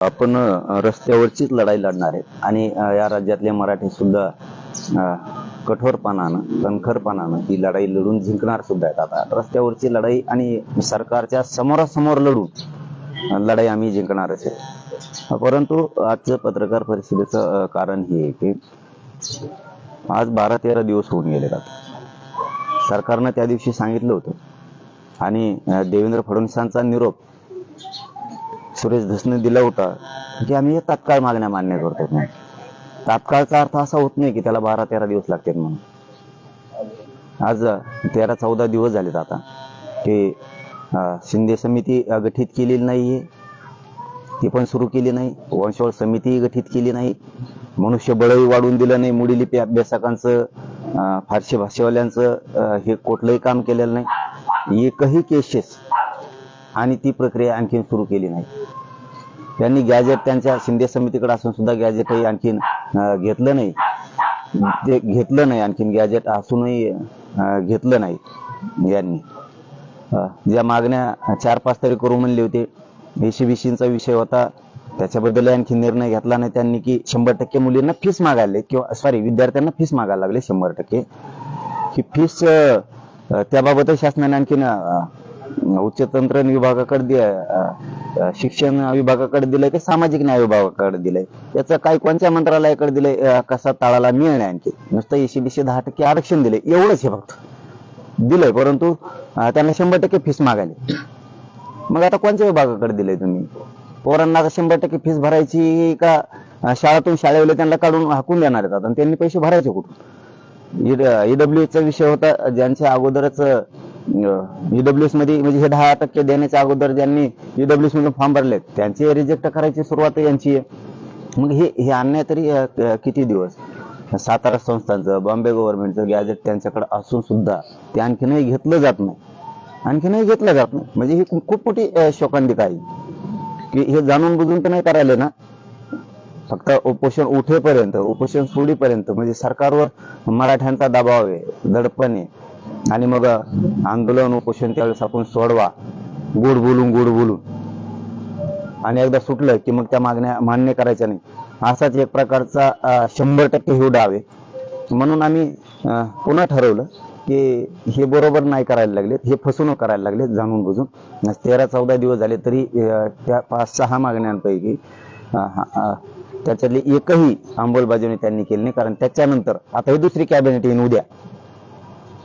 आपण रस्त्यावरचीच लढाई लढणार आहे आणि या राज्यातले मराठी सुद्धा कठोरपणानं कणखरपणानं ही लढाई लढून जिंकणार सुद्धा आहेत. आता रस्त्यावरची लढाई आणि सरकारच्या समोरासमोर लढून लढाई आम्ही जिंकणारच आहे. परंतु आजचं पत्रकार परिषदेचं कारण हे आहे की आज 12-13 दिवस होऊन गेले. सरकारनं त्या दिवशी सांगितलं होतं आणि देवेंद्र फडणवीसांचा निरोप सुरेश धसने दिला होता की आम्ही हे तात्काळ मागण्या मान्य करतो म्हणून. तात्काळचा अर्थ असा होत नाही की त्याला 12-13 दिवस लागतील म्हणून. आज 13-14 दिवस झालेत आता की शिंदे समिती गठीत केलेली नाहीये, ती पण सुरू केली नाही. वंशवळ समिती गठीत केली नाही. मनुष्यबळही वाढवून दिलं नाही. मुडीलिपी अभ्यासकांचं, फारशी भाषेवाल्यांचं हे कुठलंही काम केलेलं नाही. एकही केसेस आणि ती प्रक्रिया आणखीन सुरू केली नाही. त्यांनी गॅजेट त्यांच्या शिंदे समितीकडे असून सुद्धा गॅजेटही आणखीन घेतलं नाही. ते घेतलं नाही, आणखीन गॅजेट असूनही घेतलं नाही. यांनी ज्या मागण्या 4-5 तरी करू म्हणले होते, एसीबीसीचा विषय होता, त्याच्याबद्दल आणखी निर्णय घेतला नाही त्यांनी की 100% मुलींना फीस मागायला किंवा विद्यार्थ्यांना फीस मागायला लागले 100%. ही फीस त्याबाबत शासनाने आणखीन उच्च तंत्र विभागाकडे शिक्षण विभागाकडे दिलंय की सामाजिक न्याय विभागाकडे दिलंय, याचं काय कोणत्या मंत्रालयाकडे दिलंय कसा ताळाला मिळणे. आणखी नुसतं एसीबीसी 10% आरक्षण दिले एवढंच हे फक्त दिलंय, परंतु त्यांना 100% फीस मागायला. मग आता कोणत्या विभागाकडे दिलंय तुम्ही? पोरांना 100% फीस भरायची का शाळेतून शाळेवाले त्यांना काढून हाकून देणार आहेत आणि त्यांनी पैसे भरायचे कुठून? ईडब्ल्यूएसचा विषय होता, ज्यांच्या अगोदरच ईडब्ल्यूएस मध्ये म्हणजे हे 10% देण्याच्या अगोदर ज्यांनी ईडब्ल्यूएस मध्ये फॉर्म भरले त्यांचे रिजेक्ट करायची सुरुवात यांची आहे. मग हे अन्याय तरी किती दिवस? सातारा संस्थांचं, बॉम्बे गव्हर्नमेंटचं गॅजेट त्यांच्याकडे असून सुद्धा ते आणखीनही घेतलं जात नाही. म्हणजे ही खूप मोठी शोकांतिका आहे की हे जाणून बुजून तर नाही करायला ना, फक्त उपोषण उठेपर्यंत, उपोषण सोडीपर्यंत म्हणजे सरकारवर मराठ्यांचा दबाव आहे, दडपण आहे. आणि मग आंदोलन उपोषण त्यावेळेस आपण सोडवा गोड बोलून आणि एकदा सुटलं की मग त्या मागण्या मान्य करायच्या नाही, असाच एक प्रकारचा 100% हे डाव आहे. म्हणून आम्ही पुन्हा ठरवलं की हे बरोबर नाही करायला लागलेत, हे फसवणूक करायला लागलेत जाणून बुजून. 13-14 दिवस झाले तरी त्या 5-6 मागण्यांपैकी त्याच्यातली एकही अंमलबजावणी त्यांनी केली नाही. कारण त्याच्यानंतर आता ही दुसरी कॅबिनेट येईन उद्या.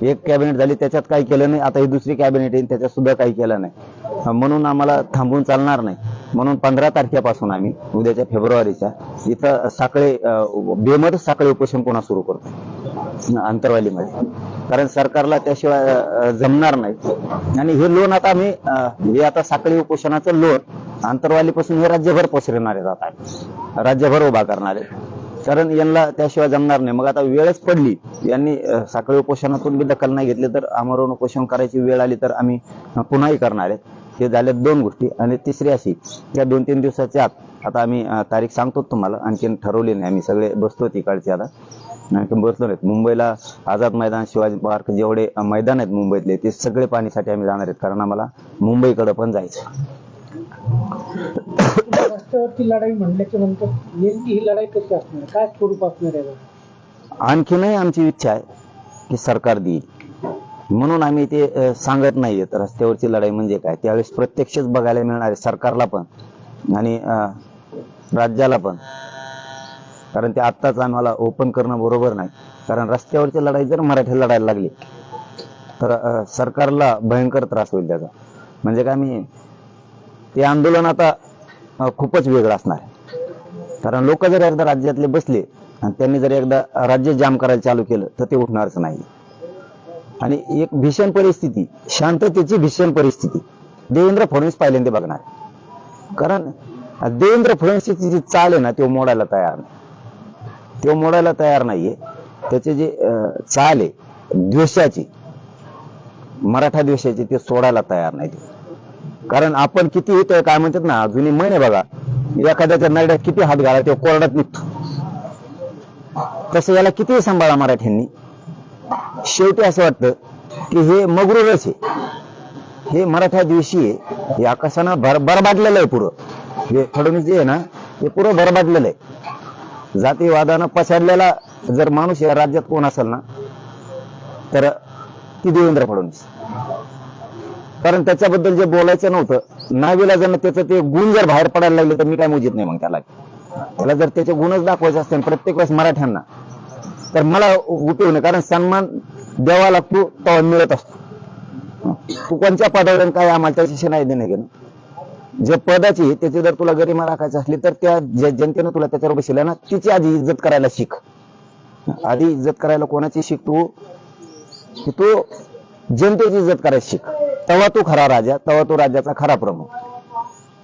एक कॅबिनेट झाली त्याच्यात काही केलं नाही, आता ही दुसरी कॅबिनेट येईल त्याच्यात सुद्धा काही केलं नाही. म्हणून आम्हाला थांबून चालणार नाही. म्हणून 15 तारखेपासून आम्ही उद्याच्या फेब्रुवारीच्या इथं साखळे बेमध साखळे उपोषण पुन्हा सुरू करतो अंतरवालीमध्ये. कारण सरकारला त्याशिवाय जमणार नाही. आणि हे लोन आता आम्ही हे आता साखळी उपोषणाचं लोन अंतरवालीपासून हे राज्यभर पसरवणार आहेत, आता राज्यभर उभा करणार आहे. कारण यांना त्याशिवाय जमणार नाही. मग आता वेळच पडली, यांनी साखळी उपोषणातून बी दखल नाही घेतली तर आमरण उपोषण करायची वेळ आली तर आम्ही पुन्हाही करणार आहेत. हे झाल्या 2 गोष्टी. आणि तिसरी अशी, त्या 2-3 दिवसाच्या आत आता आम्ही तारीख सांगतो तुम्हाला, आणखीन ठरवली नाही. आम्ही सगळे बसतो तिकडचे, आता आणखी बसलो नाहीत. मुंबईला आझाद मैदान, शिवाजी पार्क, जेवढे मैदान आहेत मुंबईतले ते सगळे पाणीसाठी आम्ही जाणार आहेत, कारण आम्हाला मुंबईकडे पण जायचं. रस्त्यावरची लढाई म्हणल्याच्या नंतर नेमकी ही लढाई कशी असणार, काय स्वरूप असणार आहे? आणखीनही आमची इच्छा आहे की सरकार देईल, म्हणून आम्ही ते सांगत नाहीये. रस्त्यावरची लढाई म्हणजे काय त्यावेळेस प्रत्यक्षच बघायला मिळणार आहे सरकारला पण आणि राज्याला पण. कारण ते आत्ताच आम्हाला ओपन करणं बरोबर नाही. कारण रस्त्यावरची लढाई जर मराठी लढायला लागली तर सरकारला भयंकर त्रास होईल त्याचा. म्हणजे काय, मी ते आंदोलन आता खूपच वेगळं असणार आहे. कारण लोक जर एकदा राज्यातले बसले आणि त्यांनी जर एकदा राज्य जाम करायला चालू केलं तर ते उठणारच नाही. आणि एक भीषण परिस्थिती, शांततेची भीषण परिस्थिती देवेंद्र फडणवीस पहिल्यांदा बघणार. कारण देवेंद्र फडणवीसची जी चाल आहे ना, तो मोडायला तयार नाहीये. त्याचे जे चाल आहे द्वेषाची, मराठा द्वेषाची, ते सोडायला तयार नाही. कारण आपण किती होतोय काय म्हणतात ना, जुनी म्हण आहे बघा, एखाद्याच्या नरड्यात किती हात घाला ते कोरडात निघतो. तसं याला किती सांभाळा मराठ्यांनी, शेवटी असं वाटतं की हे मगरूरच आहे, हे मराठा द्वेषी आहे, हे आकाशानं बरबादलेलं आहे पुरं. हे फडणवीस जे आहे ना हे पुरं बरबादलेलं आहे. जातीवादानं पछाडलेला जर माणूस या राज्यात कोण असेल ना तर ती देवेंद्र फडणवीस. कारण त्याच्याबद्दल जे बोलायचं नव्हतं नाविलाजानं त्याचं ते गुण जर बाहेर पडायला लागले तर मी काय मोजित नाही मग त्याला जर त्याचे गुणच दाखवायचे असते प्रत्येक वेळेस मराठ्यांना तर मला उपयोग नाही. कारण सन्मान द्यावा लागतो तो मिळत असतो. तू कोणत्या पदावर काय आम्हाला त्याच्याशी नाही देणे घेणं. जे पदाची त्याची जर तुला गरिमा राखायची असली तर त्या जनतेनं तुला त्याच्यावर बसवलं ना तिची आधी इज्जत करायला शिक. आधी इज्जत करायला कोणाची शिक तू जनतेची इज्जत करायला शिक. तेव्हा तू खरा राजा, तेव्हा तू राज्याचा खरा प्रमुख.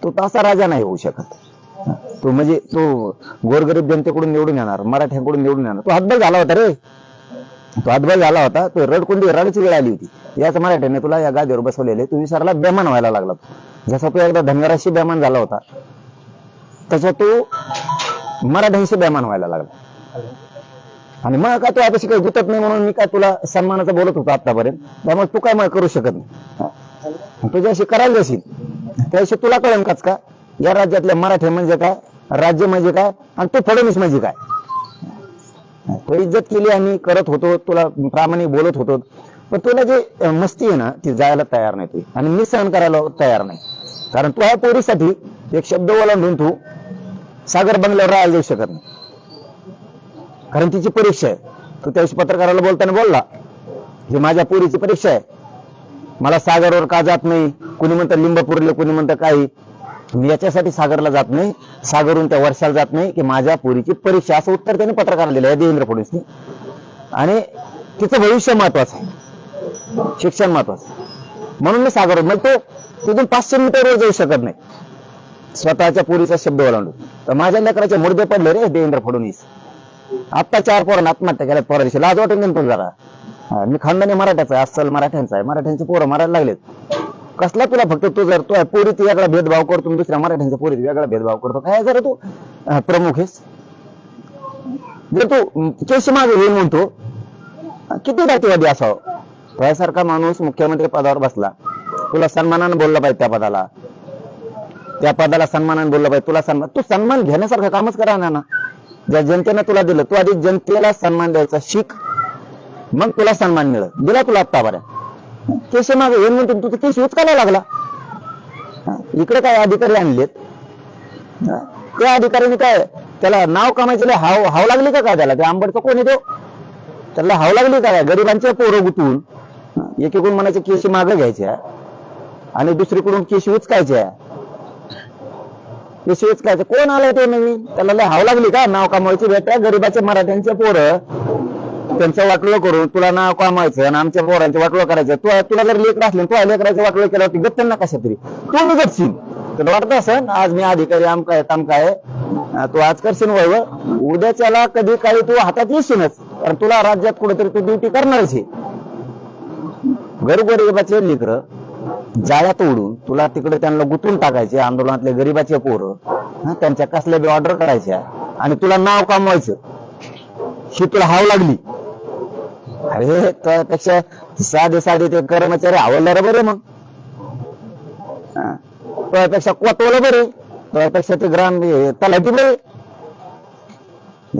तो तसा राजा नाही होऊ शकत. तो म्हणजे तो गोरगरीब जनतेकडून निवडून येणार, मराठ्यांकडून निवडून येणार. तो हातबल झाला होता रे, तो हातबल झाला होता. तो रडकुंडी रडायची वेळ आली होती. याच मराठ्याने तुला या गादीवर बसवलेले. तू विसरला, बेमान व्हायला लागला. जसा तो एकदा धनगराशी बेमान झाला होता तसा तो मराठ्यांशी बेमान व्हायला लागला. आणि मग काय तू आता काही गुतत नाही म्हणून मी काय तुला सन्मानाचं बोलत होतो आतापर्यंत. त्यामुळे तू काय मग करू शकत नाही. तुझ्याशी करायला जाशील त्याशी तुला कळेल काच का या राज्यातले मराठे म्हणजे काय, राज्य म्हणजे काय, आणि तो फडणवीस म्हणजे काय. तो इज्जत केली आम्ही करत होतो, तुला प्रामाणिक बोलत होतो. पण तुला जे मस्ती आहे ना ती जायला तयार नाही तू, आणि मी सहन करायला तयार नाही. कारण तू ह्या पोरीसाठी एक शब्द ओलांडून तू सागर बंगल्यावर राहायला जाऊ शकत नाही. कारण तिची परीक्षा आहे. तू त्या दिवशी पत्रकाराला बोलताना बोलला ही माझ्या पोरीची परीक्षा आहे, मला सागरवर का जात नाही. कुणी म्हणतं लिंबपुरले, कुणी म्हणतं काही. मी याच्यासाठी सागरला जात नाही, सागरहून त्या वर्षाला जात नाही की माझ्या पोरीची परीक्षा. असं उत्तर त्याने पत्रकाराला दिलं आहे देवेंद्र फडणवीसने. आणि तिचं भविष्य महत्वाचं आहे, शिक्षण महत्वाचं. म्हणून मी सागरवर म्हणजे तो तिथून 500 मीटरवर जाऊ शकत नाही स्वतःच्या पोरीचा शब्द ओलांडून. तर माझ्या लेकराचे मुर्दे पडले रे देवेंद्र फडणवीस. आत्ता 4 पोरांना आत्महत्या केल्या पोरा दिवशी. लाज वाटून देतो जरा. मी खानदानी मराठ्याचा आहे, अस्सल मराठ्यांचा आहे. मराठ्यांचे पोरं मारायला लागलेत. कसला तुला फक्त तू जर तो पोरीत वेगळा भेदभाव करतो, दुसऱ्या मराठ्यांच्या पोरीत वेगळा भेदभाव करतो. काय जरा तू प्रमुख आहेस. जर तू केशी मागे होईल म्हणतो किती जातीवादी असावं. त्यासारखा माणूस मुख्यमंत्री पदावर बसला, तुला सन्मानानं बोलला पाहिजे. त्या पदाला सन्मानानं बोलला पाहिजे. तुला सन्मान, तू सन्मान घेण्यासारखं कामच करा ना. ज्या जनतेनं तुला दिलं तू आधी जनतेला सन्मान द्यायचा शिक, मग तुला सन्मान मिळत. दिला तुला आत्तापर्यंत. केशी मागे येऊन म्हणतो तू केस उचकायला लागला. इकडे काय अधिकारी आणलेत, त्या अधिकाऱ्याने काय त्याला नाव कमायचे हाव लागली का काय त्याला. ते आंबडचं कोणी देव त्याला हाव लागली काय. गरिबांचे पोरं गुतून एकीकडून म्हणायचे केशी मागे घ्यायच्या आणि दुसरीकडून केशी उचकायच्या. केशी उचकायचे कोण आलं ते नवीन, त्याला लय हाव लागली का नाव कमावायची. भेटा गरीबाचे मराठ्यांचे पोरं त्यांचं वाटलं करून तुला नाव कमावायचं आणि आमच्या पोरांचं वाटलं करायचं. तुला जर लेकर असले तू लेकराचं वाटलं केल्यावरती गप्प ना कशा तरी तू बिघडशील. तुला वाटत असं आज मी अधिकारी आमकाय तामकाय, तू आज करशील वळ, उद्याच्याला कधी काही तू हातात येशीलच. कारण तुला राज्यात कुठेतरी तू ड्युटी करणारच आहे. गरीबाचे लेकर जाळ्यात उडून तुला तिकडे त्यांना गुंतून टाकायचे. आंदोलनातले गरीबाचे पोरं त्यांच्या कसल्या बी ऑर्डर करायच्या आणि तुला नाव कमवायचं ही तुला हाव लागली. अरे त्यापेक्षा साधे ते कर्मचारी आवडणार बरे. मग त्यापेक्षा कोतवाला बरे, त्यापेक्षा ते ग्राम तलाठी बरे.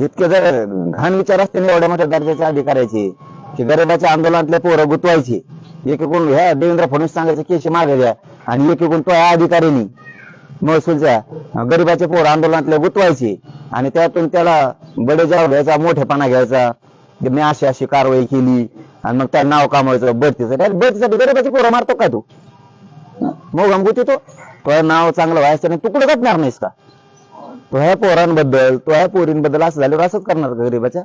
इतके जर घाण विचार असते एवढ्या मोठ्या दर्जाच्या अधिकाऱ्याचे की गरीबाच्या आंदोलनातले पोरं गुतवायचे. एकीकडून ह्या देवेंद्र फडणवीस सांगायचे केशी मागे द्या आणि एकीकडून तो अधिकाऱ्यांनी महसूलच्या गरीबाचे पोरं आंदोलनातले गुतवायचे आणि त्यातून त्याला बडेजाव घ्यायचा, मोठेपणा घ्यायचा. मी अशी कारवाई केली आणि मग त्या नाव कामायचं बढतीसाठी गरीबाचे पोरं मारतो काय तू. मग अंगुती तो नाव चांगलं व्हायचं नाही. तू कुठे घटणार नाहीस का. तो ह्या पोरांबद्दल तो ह्या पोरींबद्दल असं झाल्यावर असंच करणार का गरीबाच्या.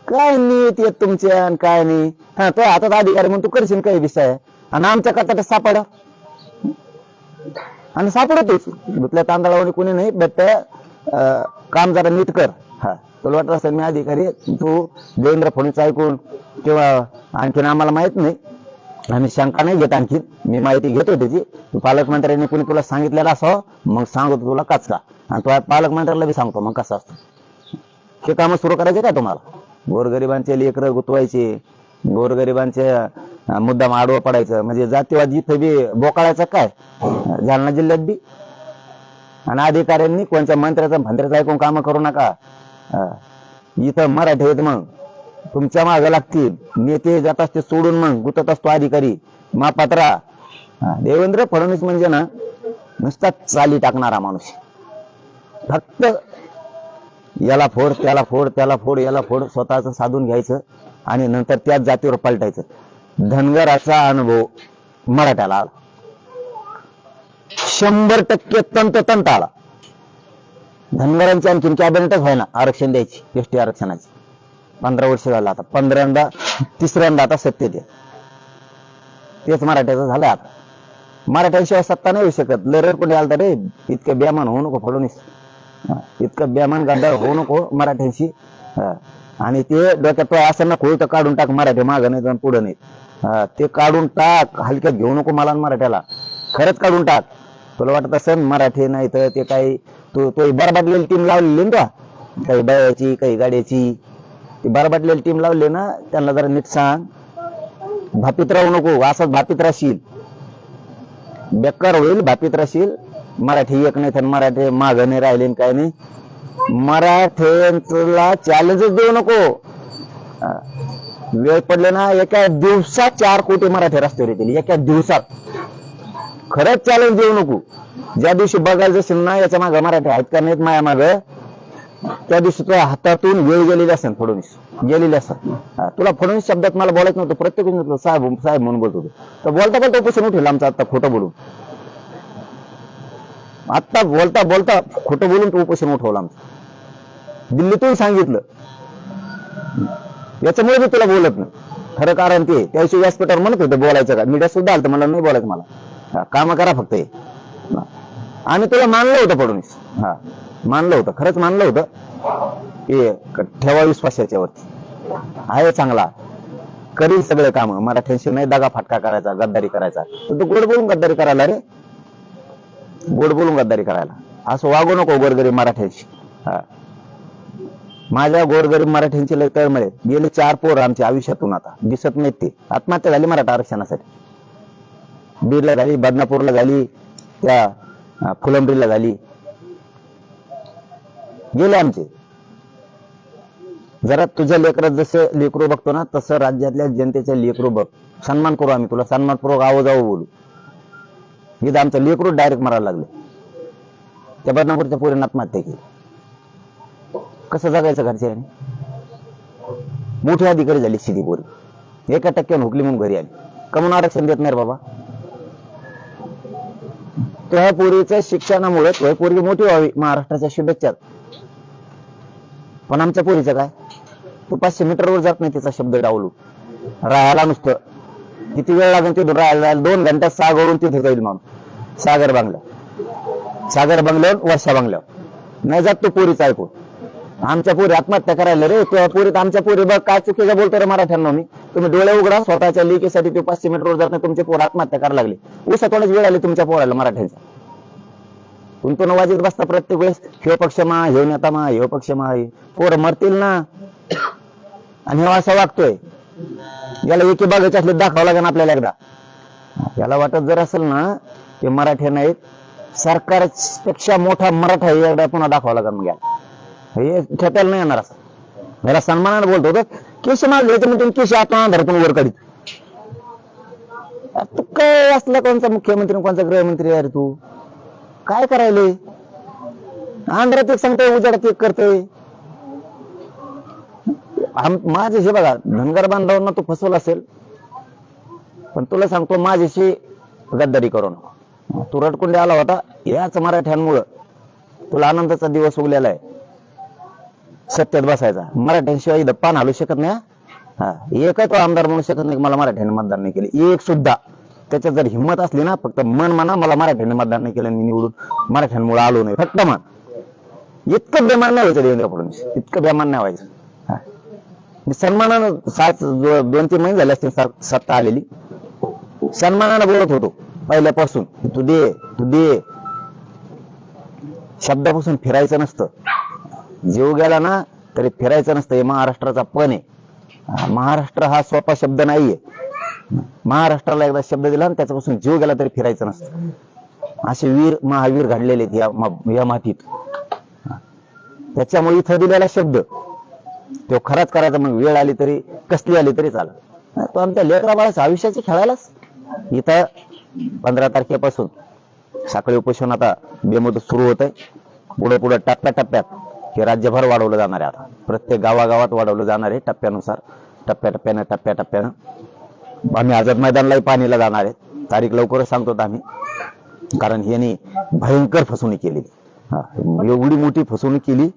काय नीत येत तुमच्या आणि काय नाही. हा तो हातात अधिकारी म्हणून तू करशील काही विषय आणि आमच्या कटात सापडा आणि सापडतोच. दुसऱ्या तांदळावर कोणी नाही. बट काम जरा नीट कर. हा तुला वाटत असेल मी अधिकारी, तू देवेंद्र फडणवीस ऐकून किंवा आणखीन आम्हाला माहित नाही, आम्ही शंका नाही घेत. आणखी मी माहिती घेतो त्याची. पालकमंत्र्यांनी कोणी तुला सांगितलेलं असावं मग सांगतो तुला कचका. आणि तो पालकमंत्र्याला बी सांगतो मग कसं असतं. हे कामं सुरू करायचे का तुम्हाला. गोरगरिबांचे लेकरं गुतवायचे, गोरगरिबांचे मुद्दाम आडवं पडायचं म्हणजे जातीवाद जिथं बी बोकाळायचं काय. जालना जिल्ह्यात बी आणि अधिकाऱ्यांनी कोणत्या मंत्र्याचं भंत्र्याचं ऐकून कामं करू नका. इथं मराठी आहेत मग तुमच्या मागे लागतील. नेते जात असते सोडून मग गुतत असतो अधिकारी मापात्रा. देवेंद्र फडणवीस म्हणजे ना नुसता चाली टाकणारा माणूस. फक्त याला फोड त्याला फोड त्याला फोड याला फोड स्वतःच साधून घ्यायचं आणि नंतर त्याच जातीवर पलटायचं. धनगराचा अनुभव मराठ्याला आला 100% तंतोतंत आला. धनगरांची आणखीन कॅबिनेटच व्हायना आरक्षण द्यायची एसटी आरक्षणाची. 15 वर्ष झालं आता 15दा 3ऱ्यांदा आता सत्तेत आहे. तेच मराठ्याचं झालं. आता मराठ्यांशिवाय सत्ता नाही येऊ शकत. लय कोणी आलता रे इतकं बेमान होऊ नको फडणवीस. इतकं बेमान गद्दार होऊ नको मराठ्यांशी. आणि ते डोक्यात असं नको तर काढून टाक. मराठी मागं नाही तर पुढं नाही ते काढून टाक. हलक्यात घेऊ नको मला मराठ्याला. खरंच काढून टाक. तुला वाटत असेल मराठी नाही तर ते काही तो बरबाटलेली टीम लावलेली ना काही बायाची काही गाड्याची. ती बरबाटलेली टीम लावली ना त्यांना जरा नीट सांग. भापीत राहू नको. असंच भापीत राहशील बेकार होईल. भापीत राहशील. मराठी एक नाही तर मराठी मागं नाही राहिले काय नाही. मराठ्यांला चॅलेंजच देऊ नको. वेळ पडले ना एका दिवसात 4 कोटी मराठी रस्त्यावर येतील एका दिवसात. खरंच चॅलेंज देऊ नको. ज्या दिवशी बघायचं असेल ना याच्या मागे मराठी आहेत का नाहीत माया माग त्या दिवशी तुझ्या हातातून वेळ गेलेली असेल. फडणवीस गेलेली असेल. तुला फडणवीस शब्दात मला बोलायचं नव्हतं. प्रत्येक साहेब साहेब म्हणून बोलत होतो. तर बोलता बोलता उपोषण उठेल आमचं. आता खोटं बोलून आता बोलता बोलता खोटं बोलून तो उपोषण उठवलं आमचं. दिल्लीतून सांगितलं. याच्यामुळे मी तुला बोलत नाही. खरं कारण ते त्या दिवशी व्यासपीठावर म्हणत होते बोलायचं का. मीडिया सुद्धा आलं मला नाही बोलायचं. मला काम करा फक्त हे. आणि तुला मानलं होतं फडणवीस. मानलं होतं. खरंच मानलं होतं. हे ठेवा विश्वास याच्यावरती. आहे चांगला करील सगळे काम. मराठ्यांशी नाही दगा फाटका करायचा गद्दारी करायचा. तर तू गोड बोलून गद्दारी करायला रे. गोड बोलून गद्दारी करायला. असं वागू नको गोरगरीब मराठ्यांशी. माझ्या गोरगरीब मराठ्यांची लय तळमळे. गेले 4 पोर आमच्या आयुष्यातून आता दिसत नाहीत. ते आत्महत्या झाली मराठा आरक्षणासाठी. बीडला झाली बदनापूरला झाली त्या फुलंब्रीला झाली. गेले आमचे. जरा तुझ्या लेकरात जसं लेकरू बघतो ना तसं राज्यातल्या जनतेच्या लेकरू बघ. सन्मान करू आम्ही तुला. सन्मानपूर्वक आवाजावं बोलू. इथं आमचं लेकरू डायरेक्ट मारायला लागले. त्या बदनापूरच्या पोरीने आत्महत्या केली. कसं जगायचं घरच्यांनी. मोठी अधिकारी झाली सिधी पोरी. 1% हुकली म्हणून घरी आली. कमून आरक्षण देत नाही रे बाबा. त्या पोरीच्या शिक्षणामुळे त्या पोरगी मोठी व्हावी महाराष्ट्राच्या शुभेच्छा. पण आमच्या पोरीचं काय. तू 500 मीटरवर जात नाही तिचा शब्द डावलू. राहायला नुसतं किती वेळ लागेल तिथून राहायला. 2 घंट्यात सागरून तिथे जाईल म्हणून. सागर बंगल्यावर वर्षा बंगल्यावर नाही जात. तू पोरीचं ऐकून. आमच्या पोरी आत्महत्या करायला रे. तुझ्या पोरीत आमच्या पोरी बघ काय चुकीचं बोलतो रे मराठ्यांना. मी तुम्ही डोळे उघडा. स्वतःच्या लेकीसाठी ते 500 मीटरवर जात नाही. तुमचे पोर आत्महत्या करायला लागले. उसा थोडीच वेळ आली तुमच्या पोराला मराठ्यांचा. तुमचं वाजत बसता प्रत्येक वेळेस हे पक्ष मा हे नेता मा हे पक्ष मा. पोरं मरतील ना. आणि हे असा वागतोय. याला एकी बागायचे असले दाखवावं लागेल आपल्याला एकदा. याला वाटत जर असेल ना ते मराठी नाहीत सरकारपेक्षा मोठा मराठा एकदा पुन्हा दाखवावं लागेल. मग हे ठेप्याला नाही येणार. असं याला सन्मानाने बोलतो होतं. केस मागले तर मग केस आत्मा धरतून वर काढीत. तू काय असला कोणचा मुख्यमंत्री कोणचा गृहमंत्री आहे तू. काय करायले. आंध्रात एक सांगतोय उजाडात एक करतोय. माझे हे बघा धनगर बांधवांना तू फसवला असेल. पण तुला सांगतो माझ्याशी गद्दारी करू नको. तू रडकुंडे आला होता याच मराठ्यांमुळं तुला आनंदाचा दिवस उगलेला आहे. सत्यात बसायचा. मराठ्यांशिवाय इथं पान हलू शकत नाही. एकच तो आमदार म्हणू शकत नाही मला मराठ्याने मतदान नाही केले. एक सुद्धा. त्याच्यात जर हिंमत असली ना फक्त मन म्हणा मला मराठ्याने मतदान नाही केलं मी निवडून मराठ्यांमुळे आलो नाही. फक्त मन. इतकं बेमान नाही व्हायचं देवेंद्र फडणवीस. इतकं बेमान नाही व्हायचं. सन्मानानं 2-3 महिने झाले असते सत्ता आलेली. सन्मानानं बोलत होतो पहिल्यापासून. तू दे शब्दापासून फिरायचं नसतं. जीव गेला ना तरी फिरायचं नसतं. हे महाराष्ट्राचा पण आहे. महाराष्ट्र हा सोपा शब्द नाहीये. महाराष्ट्राला एकदा शब्द दिला ना त्याच्यापासून जीव गेला तरी फिरायचं नसतं. असे वीर महावीर घडलेले आहेत या मातीत. त्याच्यामुळे इथं दिलेला शब्द तो खराच करायचा. मग वेळ आली तरी कसली आली तरी चालेल. तो आमच्या लेकरा बाळाच्या आयुष्याची खेळायलाच. इथं 15 तारखेपासून साखळी उपोषण आता बेमुदत सुरू होत आहे. पुढे पुढे टप्प्याटप्प्यात हे राज्यभर वाढवलं जाणार आहे. आता प्रत्येक गावागावात वाढवलं जाणार आहे टप्प्यानुसार. टप्प्याटप्प्यानं आम्ही आझाद मैदानलाही पाणीला जाणार आहे. तारीख लवकरच सांगतो आम्ही, कारण यांनी भयंकर फसवणूक केली. एवढी मोठी फसवणूक केली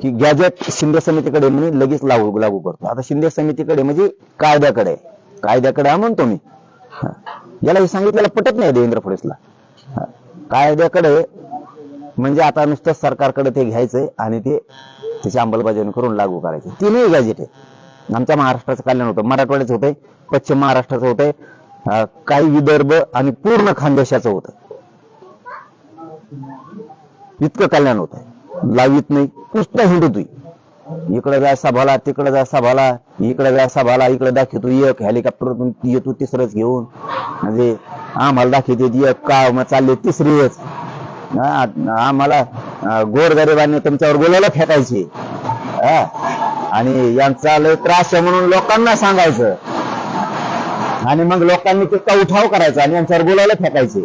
की गॅजेट शिंदे समितीकडे म्हणजे लगेच लागू करतो. आता शिंदे समितीकडे म्हणजे कायद्याकडे म्हणतो मी. याला हे सांगितलेलं पटत नाही देवेंद्र फडणवीसला. कायद्याकडे म्हणजे आता नुसतं सरकारकडे ते घ्यायचंय आणि ते त्याची अंमलबजावणी करून लागू करायचे. तीनही गॅजेट आहे. आमच्या महाराष्ट्राचं कल्याण होतं, मराठवाड्याचं होतंय, पश्चिम महाराष्ट्राचं होतंय, काही विदर्भ आणि पूर्ण खानदेशाचं होतं. इतकं कल्याण होत आहे. लावित नाही, नुसतं हिंडतोय. इकडे जाय सभाला, तिकडे जाय सभाला, इकडे जाय सभाला, इकडे दाखवतो एक हेलिकॉप्टर येतो तिसरंच घेऊन. म्हणजे आम्हाला दाखवते एक का मग चालले तिसरीच. आम्हाला गोरगरिबांनी तुमच्यावर बोलायला फेकायचे आणि यांचा लय त्रास आहे म्हणून लोकांना सांगायचं आणि मग लोकांनी तितका उठाव करायचा आणि यांच्यावर बोलायला फेकायचे.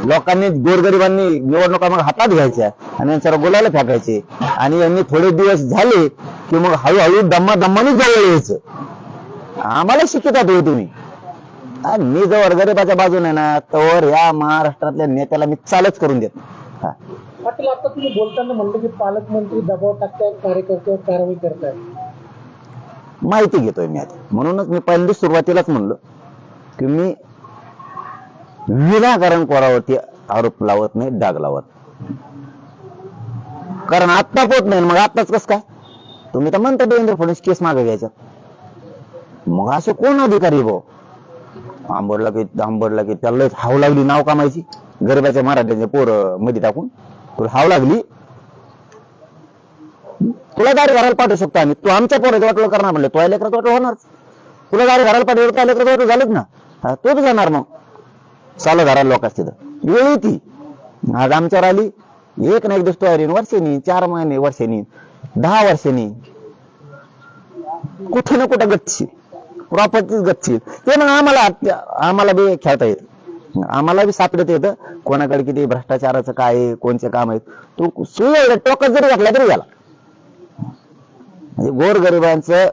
लोकांनी गोरगरिबांनी निवडणुका मग हातात घ्यायच्या आणि यांच्यावर बोलायला फेकायचे आणि यांनी थोडे दिवस झाले की मग हळूहळू दम्माने जवळ यायचं. आम्हाला शिकतात हो तुम्ही. मी जवळ गरिबाच्या बाजूने ना तर या महाराष्ट्रातल्या नेत्याला मी चालच करून देत. पाटील, आता तुम्ही बोलताना म्हणलं की पालकमंत्री दबाव टाकतायत, कार्यकर्त्यावर कारवाई करतायत. माहिती घेतोय मी आता. म्हणूनच मी पहिल्यांदा सुरुवातीलाच म्हणलो की मी विनाकारण कोणावरती आरोप लावत नाही, डाग लावत. कारण आत्ता पोत नाही, मग आत्ताच कस काय? तुम्ही तर म्हणता देवेंद्र फडणवीस केस मागे घ्यायचा. मग असे कोण अधिकारी भाऊ आंबडला की त्याला हाव लागली नाव कामायची. गरीबाच्या मराठ्यांचे पोर मध्ये टाकून तुला हाव लागली, तुला गाडी घराला पाठवू शकतो आम्ही. तू आमच्या पोराचं वाटलं करणार म्हणलं, तुला लेकरात वाटलं होणार. तुला गाडी घराला पाठवलं, त्या लेकरात वाटलं झालंच ना. तो जाणार मग चालू घराला लोक असते तर वेळ येते. आज आमच्यावर आली एक ना एक दिवस तयारी, वर्षांनी, 4 महिने, वर्षांनी, 10 वर्षांनी, कुठे ना कुठं गच्ची प्रॉपर्टीच गच्ची. ते मग आम्हाला बी खेळता येत, आम्हाला बी सापडत येतं कोणाकडे किती भ्रष्टाचाराचं काय आहे, कोणचे काम आहेत. तो सुय टोकत जरी घातला तरी झाला. म्हणजे गोरगरिबांचं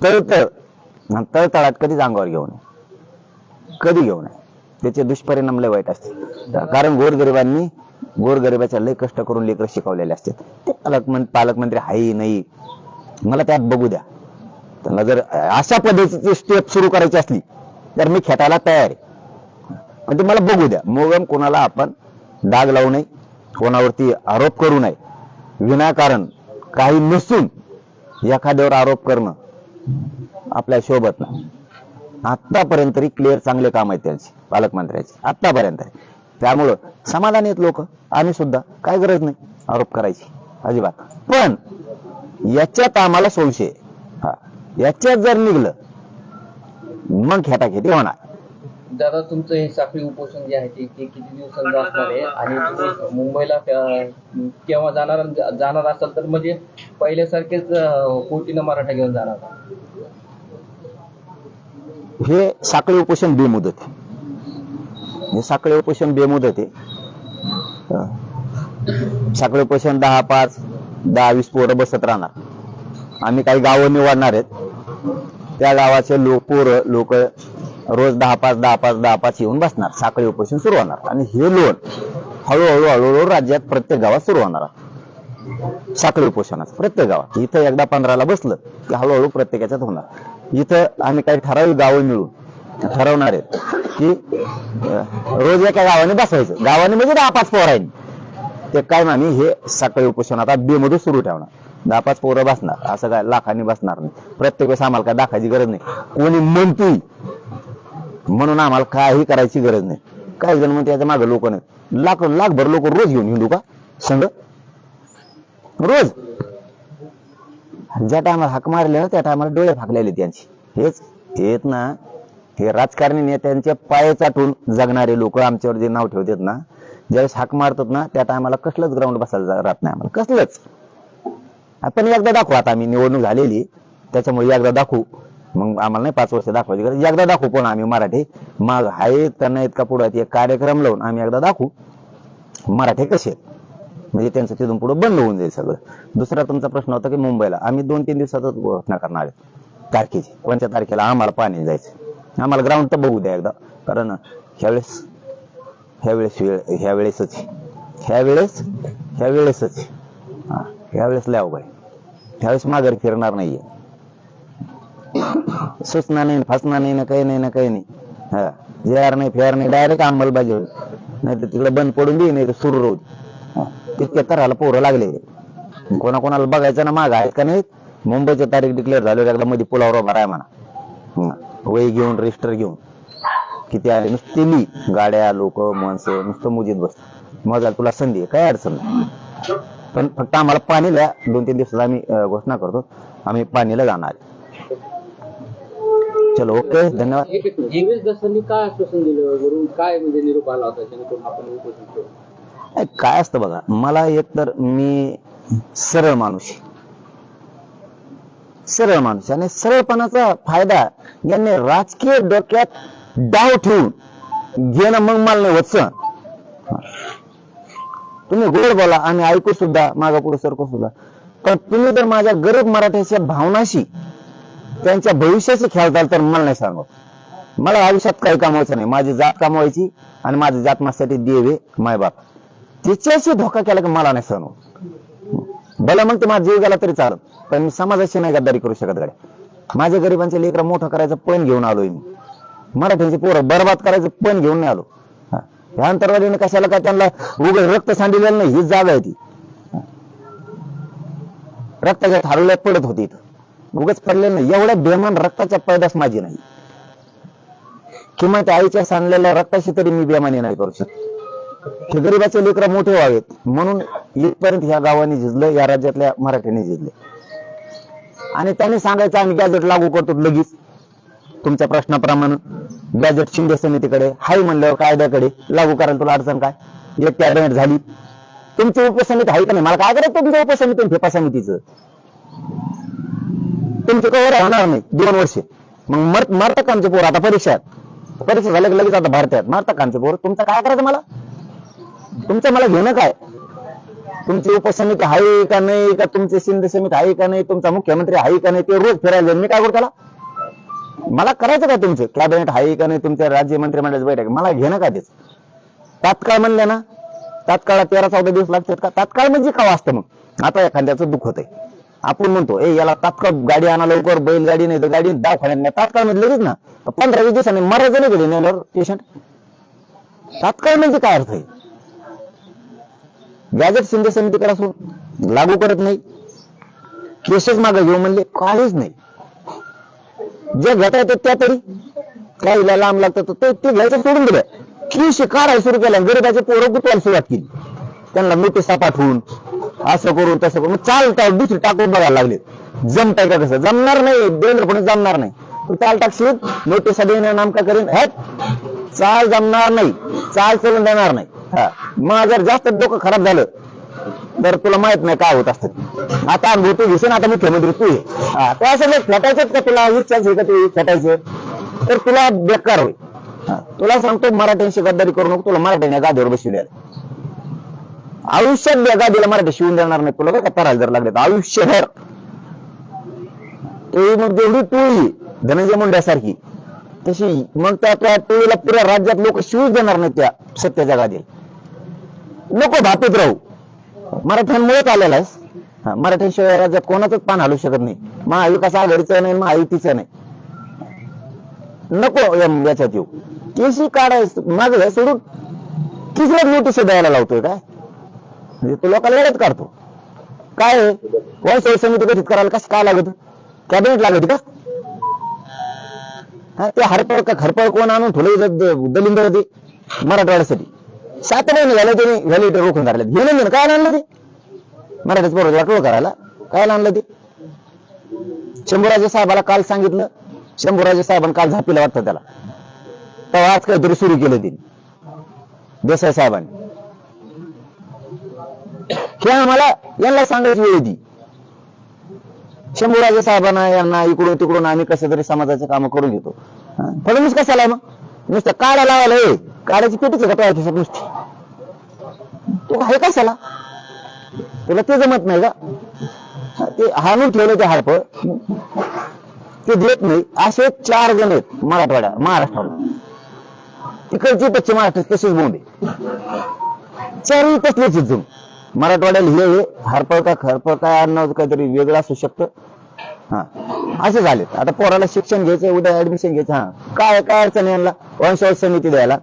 तळतळात कधीच अंगावर घेऊ नये, कधी घेऊ नये. त्याचे दुष्परिणाम लय वाईट असते. कारण गोरगरिबाच्या लय कष्ट करून लेकर शिकवलेले असते. ते पालकमंत्री हाही नाही, मला त्यात बघू द्या. त्यांना जर अशा पद्धतीची स्टेप सुरू करायची असली तर मी खेटायला तयार आहे. पण ते मला बघू द्या. मग कोणाला आपण डाग लावू नये, कोणावरती आरोप करू नये. विनाकारण काही नसून एखाद्यावर आरोप करणं आपल्या शोभत नाही. आतापर्यंत तरी क्लिअर चांगले काम आहेत त्यांचे पालकमंत्र्याचे आतापर्यंत. त्यामुळं समाधानी आहेत लोक. आम्ही सुद्धा काय गरज नाही आरोप करायची अजिबात. पण याच्यात आम्हाला संशय, याच्यात जर निघलं मग खेटाखेटी होणार. दादा, तुमचं हे साखळी उपोषण जे आहे ते किती दिवसांचं असणार आहे आणि तुम्ही मुंबईला केव्हा जाणार असाल तर म्हणजे पहिल्यासारखेच कोटीनं मराठा घेऊन जाणार? हे साखळी उपोषण बेमुदत आहे. हे साखळी उपोषण बेमुदत आहे. साखळी उपोषण 10-5, 10-20 पोरं बसत राहणार. आम्ही काही गावं निवडणार आहेत. त्या गावाचे लोक रोज 10-5 येऊन बसणार. साखळी उपोषण सुरू होणार आणि हे लोन हळूहळू राज्यात प्रत्येक गावात सुरू होणार. साखळी उपोषणाचं प्रत्येक गावात. इथं एकदा 15ला बसलं की हळूहळू प्रत्येकाच्यात होणार. इथं आम्ही काही ठराविक गावं मिळून ठरवणार आहेत की रोज एका गावाने बसवायचं. गावाने म्हणजे 10-5 पोरांनी. ते काय आम्ही हे साखळी उपोषण आता बेमधून सुरू ठेवणार. 10-5 पोरं बसणार, असं काय लाखांनी बसणार नाही. प्रत्येक वेळेस आम्हाला काय दाखायची गरज नाही. कोणी म्हणतोय म्हणून आम्हाला काही करायची गरज नाही. काही जण म्हणते याच्या मागे लोक नाही. लाखभर लोक रोज घेऊन हिंदू का संघ रोज. ज्या टायमाला हाक मारले ना त्या टायमाला डोळे फाकलेले त्यांची. हेच येत ना हे राजकारणी नेत्यांचे पाय चाटून जगणारे लोक आमच्यावर जे नाव ठेवतात ना, ज्यावेळेस हाक मारतात ना त्या टायमाला कसलंच ग्राउंड बसायला राहत नाही आम्हाला, कसलंच. आपण एकदा दाखवू, आता आम्ही निवडणूक झालेली त्याच्यामुळे एकदा दाखवू, मग आम्हाला नाही 5 वर्ष दाखवायची गरज, एकदा दाखवू पण आम्ही मराठी माग आहेत का नाहीत का पुढे एक कार्यक्रम लावून आम्ही एकदा दाखवू मराठी कसे आहेत. म्हणजे त्यांचं तिथून पुढे बंद होऊन जाईल सगळं. दुसरा तुमचा प्रश्न होता की मुंबईला आम्ही 2-3 दिवसातच घोषणा करणार आहे तारखेची. 5 तारखेला आम्हाला पाणी जायचं, आम्हाला ग्राउंड तर बघू द्या एकदा, कारण ह्यावेळेस लय अवघड आहे. ह्यावेळेस माघारी फिरणार नाहीये, सुचना नाही, फसणार नाही ना, काही नाही. हा, जेआर नाही फेर नाही, डायरेक्ट अंमलबजावणी होईल. नाही तर तिकडे बंद पडून दे, नाही तर सुरू राहू दे. तितक्या तराला पोरं लागले. कोणाकोणाला बघायचं ना माग आहेत का नाहीत. मुंबईची तारीख डिक्लेअर झाली, एकदा मध्ये पुलावर उभा राहा म्हणा, वही घेऊन रजिस्टर घेऊन किती आले नुसते मी, गाड्या लोक माणसं नुसतं मुजीत बस, मग तुला संधी आहे, काय अडचण नाही. पण फक्त आम्हाला पाणीला 2-3 दिवसात आम्ही घोषणा करतो, आम्ही पाणीला जाणार. चलो, ओके, धन्यवाद. इंग्रज दसांनी काय आश्वासन दिलं वरून, काय म्हणजे निरोप आला होता जेणेकरून आपण उपोषण करू? काय असतं बघा, मला एक तर मी सरळ माणूस आणि सरळपणाचा फायदा यांनी राजकीय डोक्यात डाव ठेवून घेणं, मग मला नाही वत्स. तुम्ही गोड बोला आणि ऐकू सुद्धा, मागा पुढे सरकू सुद्धा, पण तुम्ही जर माझ्या गरीब मराठ्याच्या भावनाशी त्यांच्या भविष्याशी खेळताल तर मला नाही सांगू. मला आयुष्यात काही कमवायचं नाही, माझी जात कमवायची आणि माझी जात माझ्यासाठी देवे मायबाप, तिच्याशी धोका केला की मला नाही सहन होत. भला मग ते माझा जीव गेला तरी चालत, पण मी समाजाशी नाही गद्दारी करू शकत. गाडी माझ्या गरिबांचे लेकरं मोठं करायचं पण घेऊन आलोय मी, मराठ्यांची पोरं बरबाद करायचं पण घेऊन नाही आलो. ह्या अंतरवालीने कशाला काय त्यांना उगाच रक्त सांडलेलं नाही, हीच जागा आहे ती. रक्ताच्या थारोळ्यात पडत होती, उगाच पडलेलं नाही. एवढ्या बेमान रक्ताच्या पैदास माझी नाही, किंवा त्या आईच्या सांडलेल्या रक्ताशी तरी मी बेमानी नाही करू शकत. हे गरीबाचे लेकरं मोठे व्हावेत म्हणून इथपर्यंत ह्या गावाने झिजलं, या राज्यातल्या मराठ्यांनी झिजले. आणि त्यांनी सांगायचं आम्ही गॅजेट लागू करतो लगेच, तुमच्या प्रश्नाप्रमाणे गॅजेट शिंदे समितीकडे हाय म्हणल्यावर कायद्याकडे लागू करायला तुला अडचण काय? एक कॅबिनेट झाली, तुमची उपसमिती आहे का नाही? मला काय करायचं तुमच्या उपसमिती फेपा समितीचं? तुमचे कवर होणार नाही 2 वर्ष, मग मरतात का आमचे पोर? आता परीक्षा झाल्या की लगेच आता भारतात मारतात का आमचे पोर? तुमचं काय करायचं मला? तुमचं मला घेणं काय? तुमची उपसमिती आहे का नाही, का तुमची शिंदे समिती आहे का नाही, तुमचा मुख्यमंत्री आहे का नाही, ते रोज फिरायला जाईल, मी काय करू त्याला? मला करायचं काय? तुमचं कॅबिनेट आहे का नाही, तुमच्या राज्य मंत्रिमंडळाची बैठक, मला घेणं काय त्याच? तात्काळ म्हणलं ना, तात्काळ 13-14 दिवस लागतात का? तात्काळ म्हणजे का असतं? मग आता एखाद्याचं दुःख होतंय, आपण म्हणतो याला तात्काळ गाडी आणा लवकर, बैलगाडी नाही तर गाडी दवाखान्यात नाही, तात्काळ म्हणजे लगेच ना 15-20 दिवसांनी मरायचं नाही घडी नेल्यावर पेशंट. तात्काळ म्हणजे काय अर्थ आहे? गॅजेट शिंदे समितीकडे असून लागू करत नाही, केसेस मागे घेऊ म्हणले, काहीच नाही. जे घेता येतात त्या तरी काहीला लांब लागतं ते घ्यायचं सोडून दिलं. केस काढायला सुरू केला, गरीबाचे पोरं गुतवायला सुरुवात केली, त्यांना नोटिसा पाठवून असं करून तसं करून चालतं दुसरी टाकून बघायला लागले. जमताय का? कसं जमणार नाही, देवेंद्रपणे जमणार नाही. तू चाल टाकशील, नोटिसा देणं नामका करेन, चाल जमणार नाही, चाल चलून देणार नाही. मग जर जास्त डोकं खराब झालं तर तुला माहित नाही काय होत असतं. आता अनुभव तू घेशील, आता मुख्यमंत्री तू आहे, त्या सगळं फेटायचं का? तुला इच्छाच आहे का ते फेटायचं? तर तुला बेकार होईल. तुला सांगतो मराठ्यांशी गद्दारी करू नको, तुला मराठ्याने गादीवर बसवले. आयुष्यात गादीला मराठी शिवून देणार नाही तुला, का तरायला जर लागले तर आयुष्यभर. मग जेवढी टोळी धनंजय मुंड्यासारखी तशी, मग त्या टोळीला पुऱ्या राज्यात लोक शिवूच देणार नाही त्या सत्याच्या गादीला. नको भापीत राहू, मराठ्यांमुळेच आलेला आहेस. मराठ्यांशिवाय राज्यात कोणाचंच पान हलू शकत नाही. महाविकास आघाडीचं नाही, महायुतीचं नाही. नको याच्यात येऊ. केसी काढायचं माझं सोडून तिसऱ्याच नोटीस द्यायला लावतोय काय? म्हणजे तो लोकांना वेळेत काढतो काय? वंश समिती गठीत करायला कसं काय लागत? कॅबिनेट लागत का? ते हरपळ का खरपळ कोण आणून ठेवलं दलिंद होते मराठवाड्यासाठी? 7 महिने झाले त्याने व्हॅलिडिटी रोखून धरले. घेऊन काय आणलं ते मराठीच बरोबर करायला? काय आणलं ते? शंभूराजे साहेबाला काल सांगितलं शंभूराजे साहेबांनी काल झापीला वाटतं त्याला, तेव्हा आज काहीतरी सुरू केलं त्यांनी देसाई साहेबांनी. हे आम्हाला यांना सांगायची वेळ होती. शंभूराजे साहेबांना यांना इकडून तिकडून आम्ही कसं तरी समाजाचे काम करून घेतो. फडणवीस कशाला मग नुसतं काढा लावायला, काढायची पेटीच का तयार नुसती, तू आहे कशाला, तुला ते जमत नाही का? ते हाणून ठेवलं ते हाडप ते देत नाही. असे 4 जण आहेत महाराष्ट्राला, तिकडची पश्चिम महाराष्ट्रात तशीच बोंबे, 4ही तसलेच जण. मराठवाड्याला हे हरपळ का खरपळ काय आणणं काहीतरी वेगळं असू शकतं. हा असे झाले. आता पोराला शिक्षण घ्यायचं, उद्या ऍडमिशन घ्यायचं, हा काय काय अडचण यांना वंशावळ समिती द्यायला,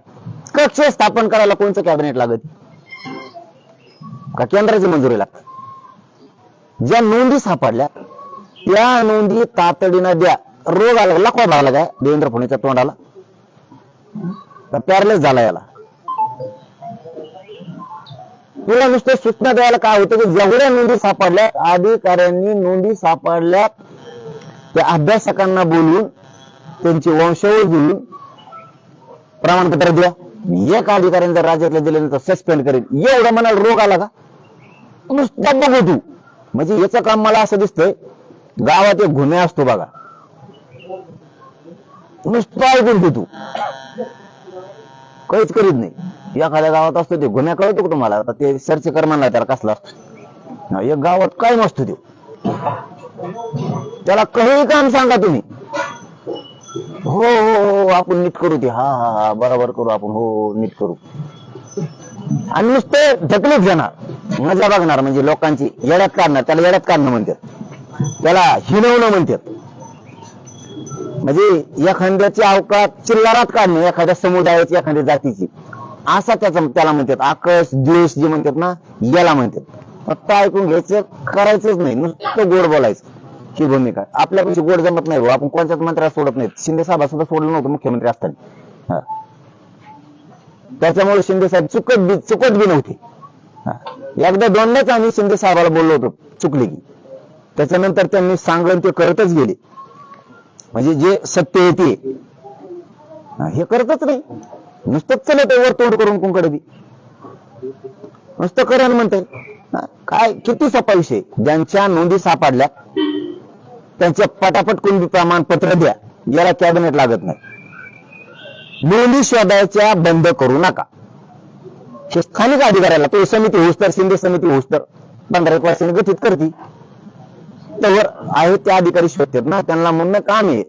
कक्ष स्थापन करायला कोणचं कॅबिनेट लागत का केंद्राची मंजुरी लागते? ज्या नोंदी सापडल्या त्या नोंदी तातडीनं द्या. रोग आला, लकवा लागला काय देवेंद्र फडणवीसच्या तोंडाला, पॅरलेस झाला याला. तुला नुसतं सूचना द्यायला काय होतं की जेवढ्या नोंदी सापडल्या, अधिकाऱ्यांनी नोंदी सापडल्या त्या अभ्यासकांना बोलून त्यांची वंशावळ बोलून प्रमाणपत्र द्या. एक अधिकाऱ्याने जर राज्यातल्या दिल्यानंतर सस्पेंड करेल, एवढा मनाला रोग आला का? नुसता बघू तू. म्हणजे याचं काम मला असं दिसतंय, गावात एक घुम्या असतो बघा, नुसतं ऐकून तू काहीच करीत नाही. एखाद्या गावात असतो ते घुम्या, कळतो का तुम्हाला? आता ते सर्च कर म्हणला त्याला कसला असतो. एक गावात काय नसतो ते, त्याला काही काम सांगा तुम्ही, हो हो हो आपण नीट करू ते, हा हा हा बरोबर करू आपण, हो नीट करू. आणि नुसते ढकलीत जाणार, मजा बघणार, म्हणजे लोकांची येड्यात काढणार. त्याला येड्यात काढणं म्हणतात, त्याला हिनवणं म्हणतात. म्हणजे एखाद्याची अवकात चिल्लारात काढणं, एखाद्या समुदायाची एखाद्या जातीची, असा त्याला म्हणतात. आकस द्वेष जे म्हणतात ना, याला म्हणतात. फक्त ऐकून घ्यायचं, करायचंच नाही, नुसतं गोड बोलायचं. ही भूमिका आपल्यापेक्षा गोड जमत नाही. आपण कोणत्याच मंत्र्याला सोडत नाहीत. शिंदे साहेब सुद्धा सोडलं नव्हतं मुख्यमंत्री असताना. त्याच्यामुळे शिंदे साहेब चुकत बी नव्हते. एकदा दोनदाच आम्ही शिंदे साहेबाला बोललो होतो चुकले की, त्याच्यानंतर त्यांनी सांगून ते करतच गेले. म्हणजे जे सत्य येते हे करतच नाही, नुसतंच चलत वर तोंड करून कुंकडे बी नुसतं करण म्हणते. काय किती सोपा विषय, ज्यांच्या नोंदी सापडल्या त्यांच्या पटापट कुणबी प्रमाणपत्र द्या, याला कॅबिनेट लागत नाही. नोंदी शोधायच्या बंद करू नका. स्थानिक अधिकाऱ्याला तो समिती होऊस तर, शिंदे समिती होऊस तर 15 वर्षांनी गठीत करते, त्यावर आहे त्या अधिकारी शोधतात ना. त्यांना म्हणणं काम आहे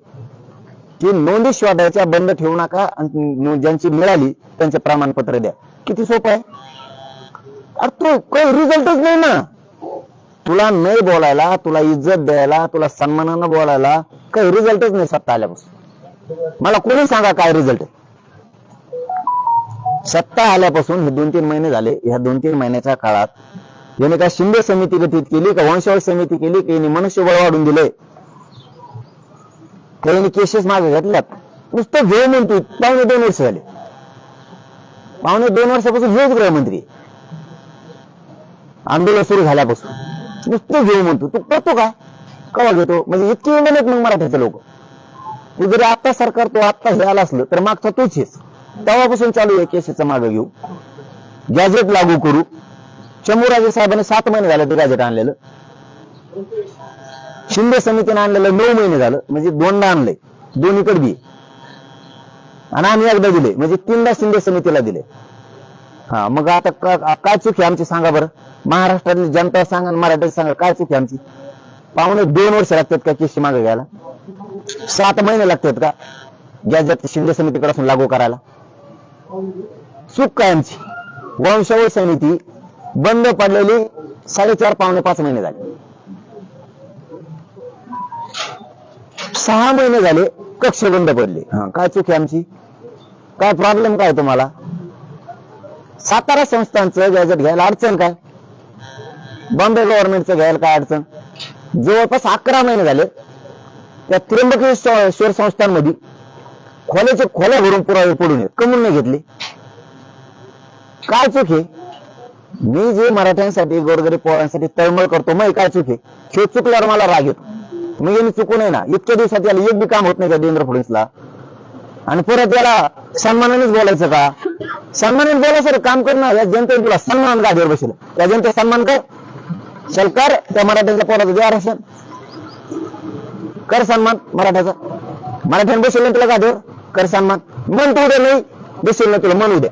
की नोंदी शोधायच्या बंद ठेवू नका, आणि ज्यांची मिळाली त्यांचे प्रमाणपत्र द्या. किती सोपं आहे. अरे तो काही रिझल्टच नाही ना. तुला नाही बोलायला, तुला इज्जत द्यायला, तुला सन्मानानं बोलायला काही रिझल्टच नाही सत्ता आल्यापासून. मला कोणी सांगा काय रिझल्ट. सत्ता आल्यापासून हे 2-3 महिने झाले. ह्या 2-3 महिन्याच्या काळात याने काय शिंदे समिती गठीत केली का, वंशावळ समिती केली की, मनुष्यबळ वाढून दिलंय, त्यांनी केसेस मागे घेतल्यात. नुसतं घेऊ म्हणतो. 2.5 वर्ष झाले, 2.5 वर्षापासून हेच गृहमंत्री आंदोलन सुरू झाल्यापासून नुसतं घेऊ म्हणतो. तू करतो काय, कवा घेतो? म्हणजे इतकी इंडियन मग मराठ्याचे लोक. तू जरी आता सरकार तो आता हे आला असलं तर मागचा तूच हेच. तेव्हापासून चालू आहे केसेसचं मागे घेऊ, गॅजेट लागू करू. शंभूराजे साहेबांनी 7 महिने झाले ते गॅजेट आणलेलं, शिंदे समितीने आणलेलं 9 महिने झालं. म्हणजे 2दा आणलंय, दोन्हीकडे बी. आणि आम्ही एकदा दिले, म्हणजे 3दा शिंदे समितीला दिले. हा मग आता काय चूक आहे आमची सांगा बरं. महाराष्ट्रातली जनता सांगा, मराठी सांगा, काय चूक आहे आमची. 2.5 वर्ष लागतात का केस मागे घ्यायला? 7 महिने लागतात का गॅजेट शिंदे समितीकडे लागू करायला? चूक काय आमची? वंशावळ समिती बंद पडलेली 4.5-5 महिने झाले. 6 महिने झाले कक्ष बंद पडले. हा काय चूक आहे आमची? काय प्रॉब्लेम काय तुम्हाला? सातारा संस्थांचं गॅजेट घ्यायला अडचण काय? बॉम्बे गव्हर्नमेंटचं घ्यायला काय अडचण? जवळपास 11 महिने झाले त्या त्र्यंबकेश्वर संस्थांमध्ये खोल्या भरून पुरावे पडून आहेत, कमून नाही घेतले. काय चूक आहे? मी जे मराठ्यांसाठी गोरगरीब पोरांसाठी तळमळ करतो, मग काय चूक आहे? हे चुकल्यावर मला राग येतो. मग यांनी चुकून आहे ना, इतक्या दिवसात याला एक बी काम होत नाही का देवेंद्र फडणवीसला? आणि परत याला सन्मानानेच बोलायचं का? सन्मानाने बोला सर, काम कर ना. या जनतेने तुला सन्मान गादीवर बसलं, त्या जनते सन्मान कर. चल कर त्या मराठ्यांच्या पोराचं दे आरक्षण, कर सन्मान मराठ्याचा. मराठ्याने बसवलं ना तुला गादीवर, कर सन्मान. मन तू उद्या नाही बसवलं ना तुला, मन उद्या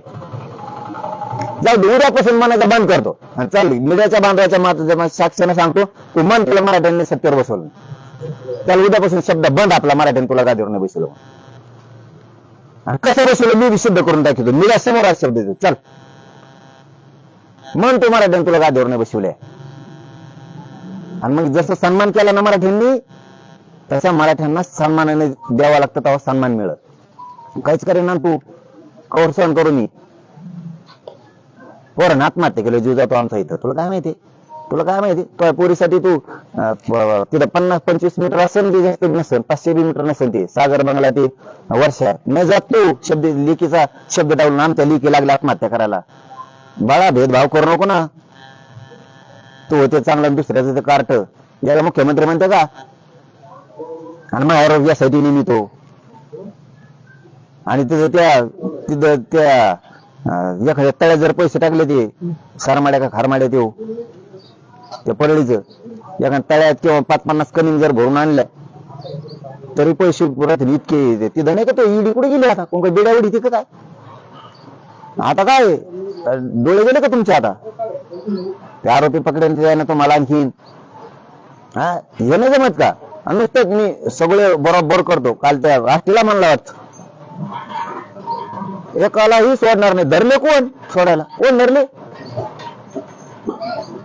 जाऊ दे, उद्यापासून मनाचा बंद करतो आणि चाल मीडियाच्या बांधवाच्या मात्र साक्षीने सांगतो, तू मन तुला मराठ्यांनी सत्तेवर बसवलं, त्याला उद्यापासून शब्द बंद आपला मराठ्याने तुला गादीवर नाही बसवलं. आणि कसं बसवलं मी सिद्ध करून दाखवतो, मीडिया समोर आज शब्द देतो. चल मन तू मराठ्याने तुला गादीवर नाही बसवले. आणि मग जसं सन्मान केला ना मराठ्यांनी, तसा मराठ्यांना सन्मानाने द्यावा लागतं, तेव्हा सन्मान मिळत. काहीच करेन ना तू, कवर सहन करू मी. पोरानं आत्महत्या केलं, जीव जातो आमचा इथं. तुला काय माहिती, तुला काय माहिती? तुझ्या पोरीसाठी तू तिथं 50-25 मीटर असेल ते, जास्त नसेल, 500 मीटर नसेल ते सागर बंगला ते वर्षा न जात तू शब्द लेकीचा शब्द टाळून आमच्या लेकी लागला आत्महत्या करायला. बाळा भेदभाव करू नको ना. तू होते चांगला, दुसऱ्याचं ते कार्ट याला मुख्यमंत्री म्हणते का? आणि मग आरोग्यासाठी नेमितो. आणि तिथं त्या एखाद्या तळ्यात जर पैसे टाकले, ते सारमाड्या का खारमाड्या ते परळीचं एखाद्या तळ्यात किंवा 5-50 कनिंग जर भरून आणलं तरी पैसे राहतील इतके. तिथं नाही का ते ईडी कुठे गेली आता? कोण काही बेड्या उडी तिथं काय? आता काय डोळे गेले का तुमचे? आता ते आरोपी पकडले ना तुम्हाला आणखीन हा हे नाही जमत का? आणि नुसतं मी सगळे बरोबर करतो. काल त्या राष्ट्रीला म्हणला वाटतं एकालाही सोडणार नाही. धरले कोण सोडायला? कोण धरले?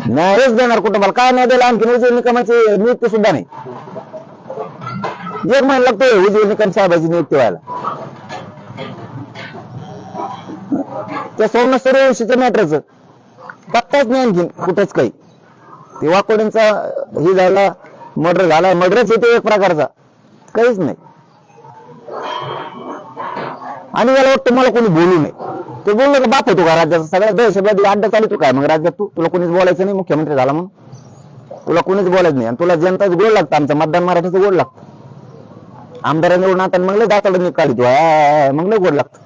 न्यायच देणार कुटुंबाला. काय नाही दिला आणखी उजवी निकमाची नियुक्ती सुद्धा नाही. 1 महिना लागतोय उजवी निकम साहेबाची नियुक्ती व्हायला. त्या सोमनाथ सूर्यवंशीच्या मॅटरचं पत्ताच नाही आणखी कुठेच काही. ते वाकोड्यांचा हे झाला, मर्डर झाला, मर्डरच येते एक प्रकारचा, काहीच नाही. आणि याला वाटतं मला कोणी बोलू नये. ते बोललं का बाप होतो का राज्याचा? सगळ्या दहशतवादी अड्डा चालू काय मग राज्यात? तुला कोणीच बोलायचं नाही, मुख्यमंत्री झाला म्हणून तुला कोणीच बोलायचं नाही. आणि तुला जनताच गोड लागतं, आमचं मतदान मराठीचं गोड लागतं. आमदारांनी निवडून आता मग लय दाताडून काढतो, मग लय गोड लागतं.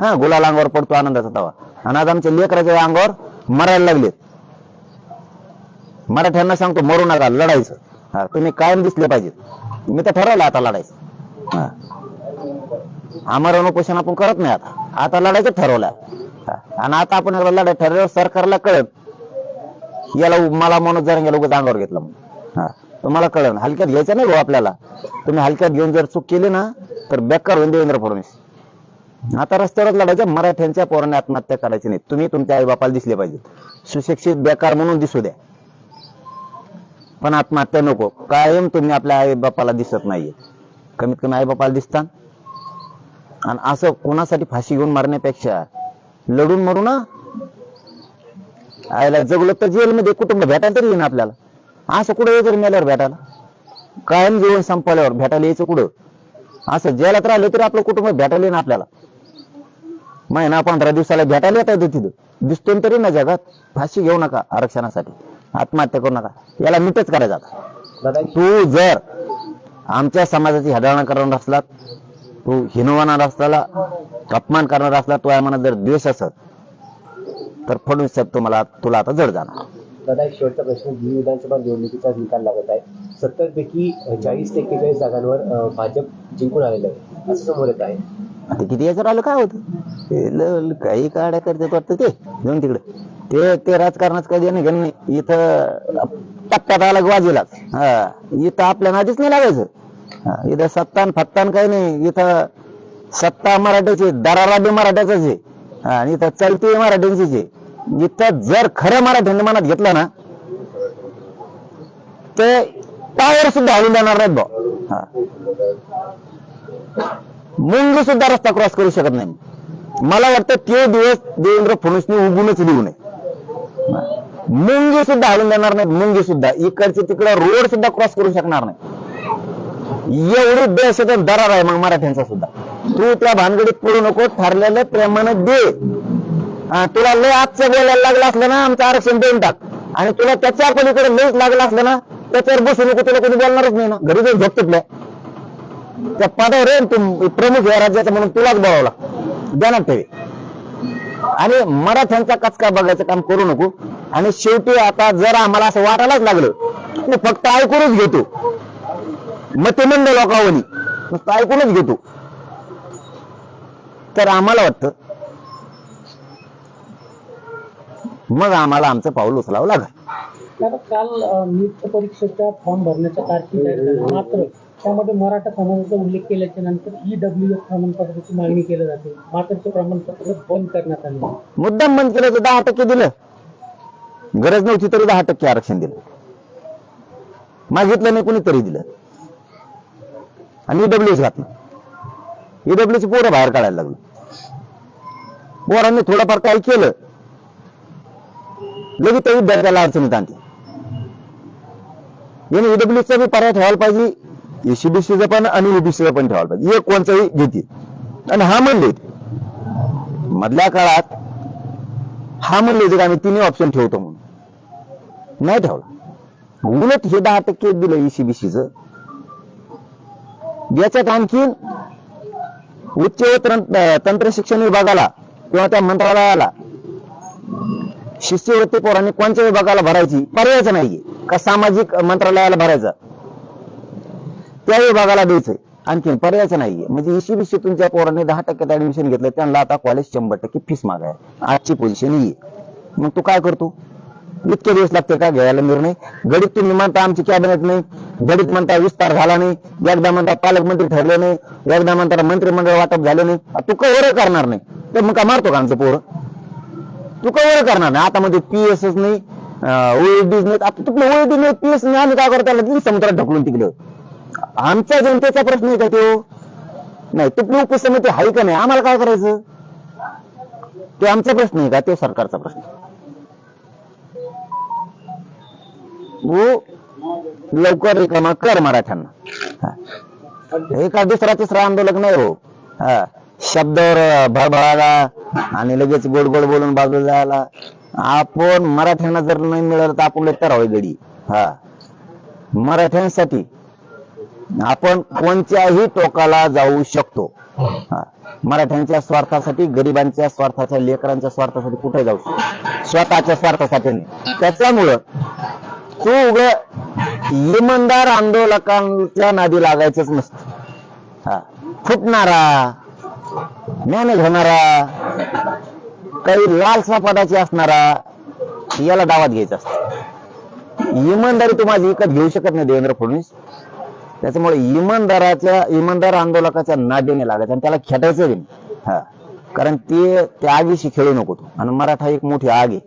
हा गुलाल अंगावर पडतो आनंदाचा तवा. आणि आज आमच्या लेकराच्या अंगावर मरायला लागलेत. मराठ्यांना सांगतो मरू नका, लढायचं. हा तुम्ही कायम दिसले पाहिजेत. मी तर ठरवलं आता लढायचं. हा आमरण उपोषण आपण करत नाही आता लढायचं ठरवलं. आणि आता आपण लढाई ठरवलं, सरकारला कळत याला मला मनोज जरांगे उगाच अंगावर घेतलं म्हणून. हा तुम्हाला कळलं हलक्यात घ्यायचं नाही भाऊ आपल्याला. तुम्ही हलक्यात घेऊन जर चूक केली ना तर बेकार होऊन देवेंद्र फडणवीस. आता रस्त्यावरच लढायचं. मराठ्यांच्या पोराने आत्महत्या करायची नाही. तुम्ही तुमच्या आई बापाला दिसले पाहिजे. सुशिक्षित बेकार म्हणून दिसू द्या, पण आत्महत्या नको. कायम तुम्ही आपल्या आई बापाला दिसत नाहीये. कमीत कमी आई बापाला दिसतात. आणि असं कोणासाठी फाशी घेऊन मारण्यापेक्षा लढून मरू ना. आयला जगलो तर जेलमध्ये कुटुंब भेटायला तरी येईन आपल्याला. असं कुठं यायचं मेल्यावर भेटायला? कायम जीवन संपल्यावर भेटायला यायचं कुठं? असं जेलात राहिलं तरी आपलं कुटुंब भेटायला येईन आपल्याला. महिना 15 दिवसाला भेटायला येता येतं तिथं. दिसतो तरी ना जगात. फाशी घेऊ नका आरक्षणासाठी, आत्महत्या करू नका. याला मीटच करायचं आता. तू जर आमच्या समाजाची हेटाळणी करणार असला, तू हिनवणार असला, अपमान करणार असला, तुझ्या मनात जर द्वेष असत तर फडणवीस साहेब तुला आता जड जाणार. दादा एक शेवटचा प्रश्न. विधानसभा निवडणुकीचा निकाल लागत आहे. 70 पैकी 40-41 जागांवर भाजप जिंकून आलेलं आहे असं समोर येत आहे. आता किती याचं राहिलं काय होतं? काही काड्या करतात वाटतं ते जाऊन तिकडे. ते राजकारणाच काही देणं घेणं नाही. इथं टप्प्यात आला बाजूलाच. हा इथं आपल्या नादीच नाही लागायचं. इथं सत्तान फत्तान काही नाही. इथं सत्ता मराठ्याची, दरारा बी मराठ्याचाच आहे. आणि इथं चलती मराठ्यांचीच आहे. इथं जर खरं मराठ्यांनी मनात घेतलं ना ते टायर सुद्धा हलून देणार नाहीत भाऊ. मुंगी सुद्धा रस्ता क्रॉस करू शकत नाही. मला वाटतं ते दिवस देवेंद्र फडणवीसने उगूनच लिहू नये. मुंगी सुद्धा हलून देणार नाहीत. मुंगी सुद्धा इकडचे तिकडे रोड सुद्धा क्रॉस करू शकणार नाही. एवढी दहशत दरार आहे मग मराठ्यांचा सुद्धा. तू त्या भानगडीत पडू नको. ठरलेलं प्रेमानं दे. तुला लय आजचं बोलायला लागलं असलं ना आमचं आरक्षण देऊन टाक. आणि तुला त्याच्या पलीकडे लयच लागलं असलं ना त्याच्यावर बसू नको, तुला कोणी बोलणारच नाही ना, घरी जाऊन झोप तुटल्या त्या पदावर आहे तू प्रमुख या राज्याचा म्हणून तुलाच बोलावला ध्यानात ठेवे. आणि मराठ्यांचा कचका बघायचं काम करू नको. आणि शेवटी आता जर आम्हाला असं वाटायलाच लागलं की फक्त ऐकूनच घेतो, मग ते म्हणलं लोकांनी फक्त ऐकूनच घेतो, तर आम्हाला वाटतं मग आम्हाला आमचं पाऊल उचलावं लागेल. आता काल नीट परीक्षेच्या फॉर्म भरण्याच्या तारखी जाहीर झाल्या, मात्र त्यामध्ये मराठा समाजाचा उल्लेख केल्याच्या नंतर EWS प्रमाणपत्राची मागणी केली जाते, मात्र ते प्रमाणपत्र बंद करण्यात आले. मुद्दाम बंद केलं तर 10% दिलं, गरज नव्हती तरी 10% आरक्षण दिलं, मागितलं नाही कोणी तरी दिलं. आणि EWS घातलं, EWS पोरं बाहेर काढायला लागलं. पोरांनी थोडंफार काही केलं लगेच त्या विद्यार्थ्याला अडचणीत आणते. याने EWSचा बी पर्याय ठेवायला पाहिजे, ECBCचा पण आणि OBCचा पण ठेवायला पाहिजे. एक कोणचाही घेते. आणि हा म्हणले मधल्या काळात हा म्हणले होते की आम्ही तिन्ही ऑप्शन ठेवतो म्हणून, नाही ठेवला. उलट हे 10% दिलं ECBCचं. याच्यात आणखीन उच्च व तंत्र शिक्षण विभागाला किंवा त्या मंत्रालयाला शिष्यवृत्ती पोरांनी कोणत्या विभागाला भरायची पर्यायच नाहीये का सामाजिक मंत्रालयाला भरायचा, त्या विभागाला द्यायचंय, आणखीन पर्यायच नाहीये. म्हणजे ECBC तुमच्या पोरांनी 10% ऍडमिशन घेतलं, त्यांना आता कॉलेज 100% फीस मागाय, आजची पोझिशन ही. मग तू काय करतो? इतके दिवस लागते का घ्यायला निर्णय? गडीत तुम्ही म्हणता आमची कॅबिनेट नाही, गडीत म्हणता विस्तार झाला नाही, एकदा म्हणता पालकमंत्री ठरले नाही, एकदा म्हणता मंत्रिमंडळ वाटप झालं नाही. तू कवर करणार नाही तर मग काय मारतो का आमचं पोरं? तू कवर करणार नाही. आता मध्ये PS नाही, OED नाही, आता तुला OED नाही, PS नाही, आम्ही काय करतो त्याला समुद्रात ढकलून तिकडं. आमच्या जनतेचा प्रश्न आहे का तो? नाही. तुपली उपसमिती आहे का नाही, आम्हाला काय करायचं? तो आमचा प्रश्न आहे का? तो सरकारचा प्रश्न. लवकर रिकामा कर मराठ्यांना. एका दुसरा तिसरा आंदोलक नाही हो. शब्दावर भरभराला आणि लगेच गोड गोड बोलून बाजूला जायला. आपण मराठ्यांना जर नाही मिळालं तर आपण तर हवी गडी. मराठ्यांसाठी आपण कोणत्याही टोकाला जाऊ शकतो. मराठ्यांच्या स्वार्थासाठी, गरिबांच्या स्वार्थासाठी, लेकरांच्या स्वार्थासाठी कुठे जाऊ शकतो, स्वतःच्या स्वार्थासाठी नाही. त्याच्यामुळं तू इमानदार आंदोलकांच्या नादी लागायचंच नसतं. फुटणारा, मॅनेज होणारा, काही लालसा पदाची असणारा, याला दावात घ्यायचं असतं. इमानदारी तू माझी विकत घेऊ शकत नाही देवेंद्र फडणवीस. त्याच्यामुळे इमानदार आंदोलकाच्या नादीने लागायचं आणि त्याला खेटायचं नाही. कारण ते त्या आगीशी खेळू नको तू. आणि मराठा एक मोठी आग आहे.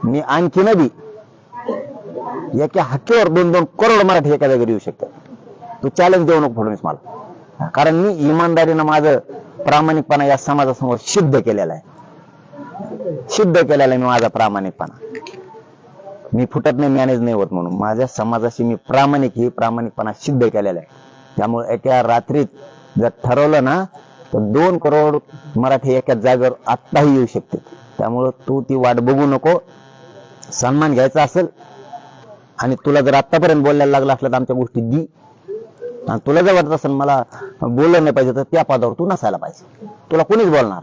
मी आणखी नदी एका हक्कीवर 2-2 करोड मराठी एका जागेवर येऊ शकतात. तू चॅलेंज देऊ नको फडणवीस मला. कारण मी इमानदारीनं माझं प्रामाणिकपणा या समाजासमोर सिद्ध केलेला आहे. मी माझा प्रामाणिकपणा. मी फुटत नाही, मॅनेज नाही होत म्हणून माझ्या समाजाशी मी प्रामाणिकपणा सिद्ध केलेला आहे. त्यामुळे एका रात्रीत जर ठरवलं ना तर 2 करोड मराठी एका जागेवर आत्ताही येऊ शकते. त्यामुळं तू ती वाट बघू नको. सन्मान घ्यायचा असेल आणि तुला जर आतापर्यंत बोलायला लागला असला तर आमच्या गोष्टी दी. आणि तुला जर वाटत असेल मला बोललं नाही पाहिजे तर त्या पदावर तू नसायला पाहिजे. तुला कोणीच बोलणार,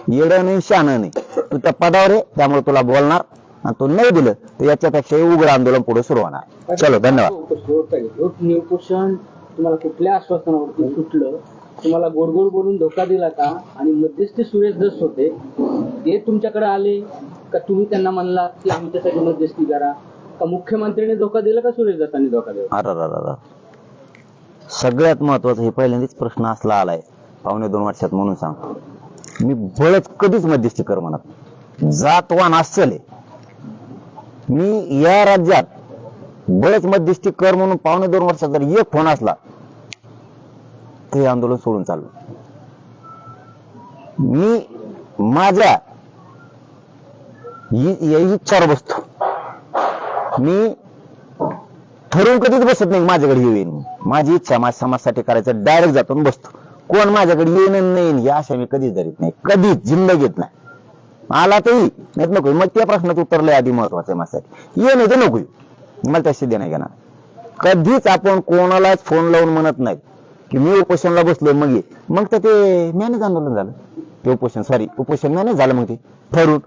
येडं नाही शहाणं नाही, तू त्या पदावर आहे. त्यामुळे तुला बोलणार. आणि तू नाही दिलं तर याच्यापेक्षा उग्र आंदोलन पुढे सुरू होणार. चलो, धन्यवाद. उपोषण तुम्हाला कुठल्या आश्वासनावरती सुटलं? तुम्हाला गोड गोड बोलून धोका दिला का? आणि मध्यस्थी सुरेश दस होते ते तुमच्याकडे आले का? तुम्ही त्यांना म्हणला की आमच्यासाठी मध्यस्थी करा? का मुख्यमंत्र्यांनी धोका दिला का सुरेश दसांनी धोका दिला? अरे सगळ्यात महत्वाचा हे पहिल्यांदाच प्रश्न असला आलाय 1.25 वर्षात म्हणून सांगतो. मी बळच कधीच मध्यस्थी कर म्हणत. जातवान असेल मी या राज्यात बळच मध्यस्थी कर म्हणून 1.25 वर्षात जर एक फोन असला ते आंदोलन सोडून चाललो. मी माझ्या इच्छावर बसतो. मी ठरवून कधीच बसत नाही माझ्याकडे येईन. माझी इच्छा माझ्या समाजासाठी करायचं, डायरेक्ट जातो बसतो. कोण माझ्याकडे येईन नाही या आशा मी कधीच धरीत नाही, कधीच जिंदगीत नाही. आला तरी नाही नको. मग त्या प्रश्नात उत्तरलंय आधी महत्वाचं आहे माझ्यासाठी. ये नाही तर नको, मला त्या सिद्ध नाही घेणार. कधीच आपण कोणालाच फोन लावून म्हणत नाही की मी उपोषणला बसलोय मग ये. मग तर ते मॅनेज आंदोलन झालं, ते उपोषण मॅनेज झालं. मग ते ठरून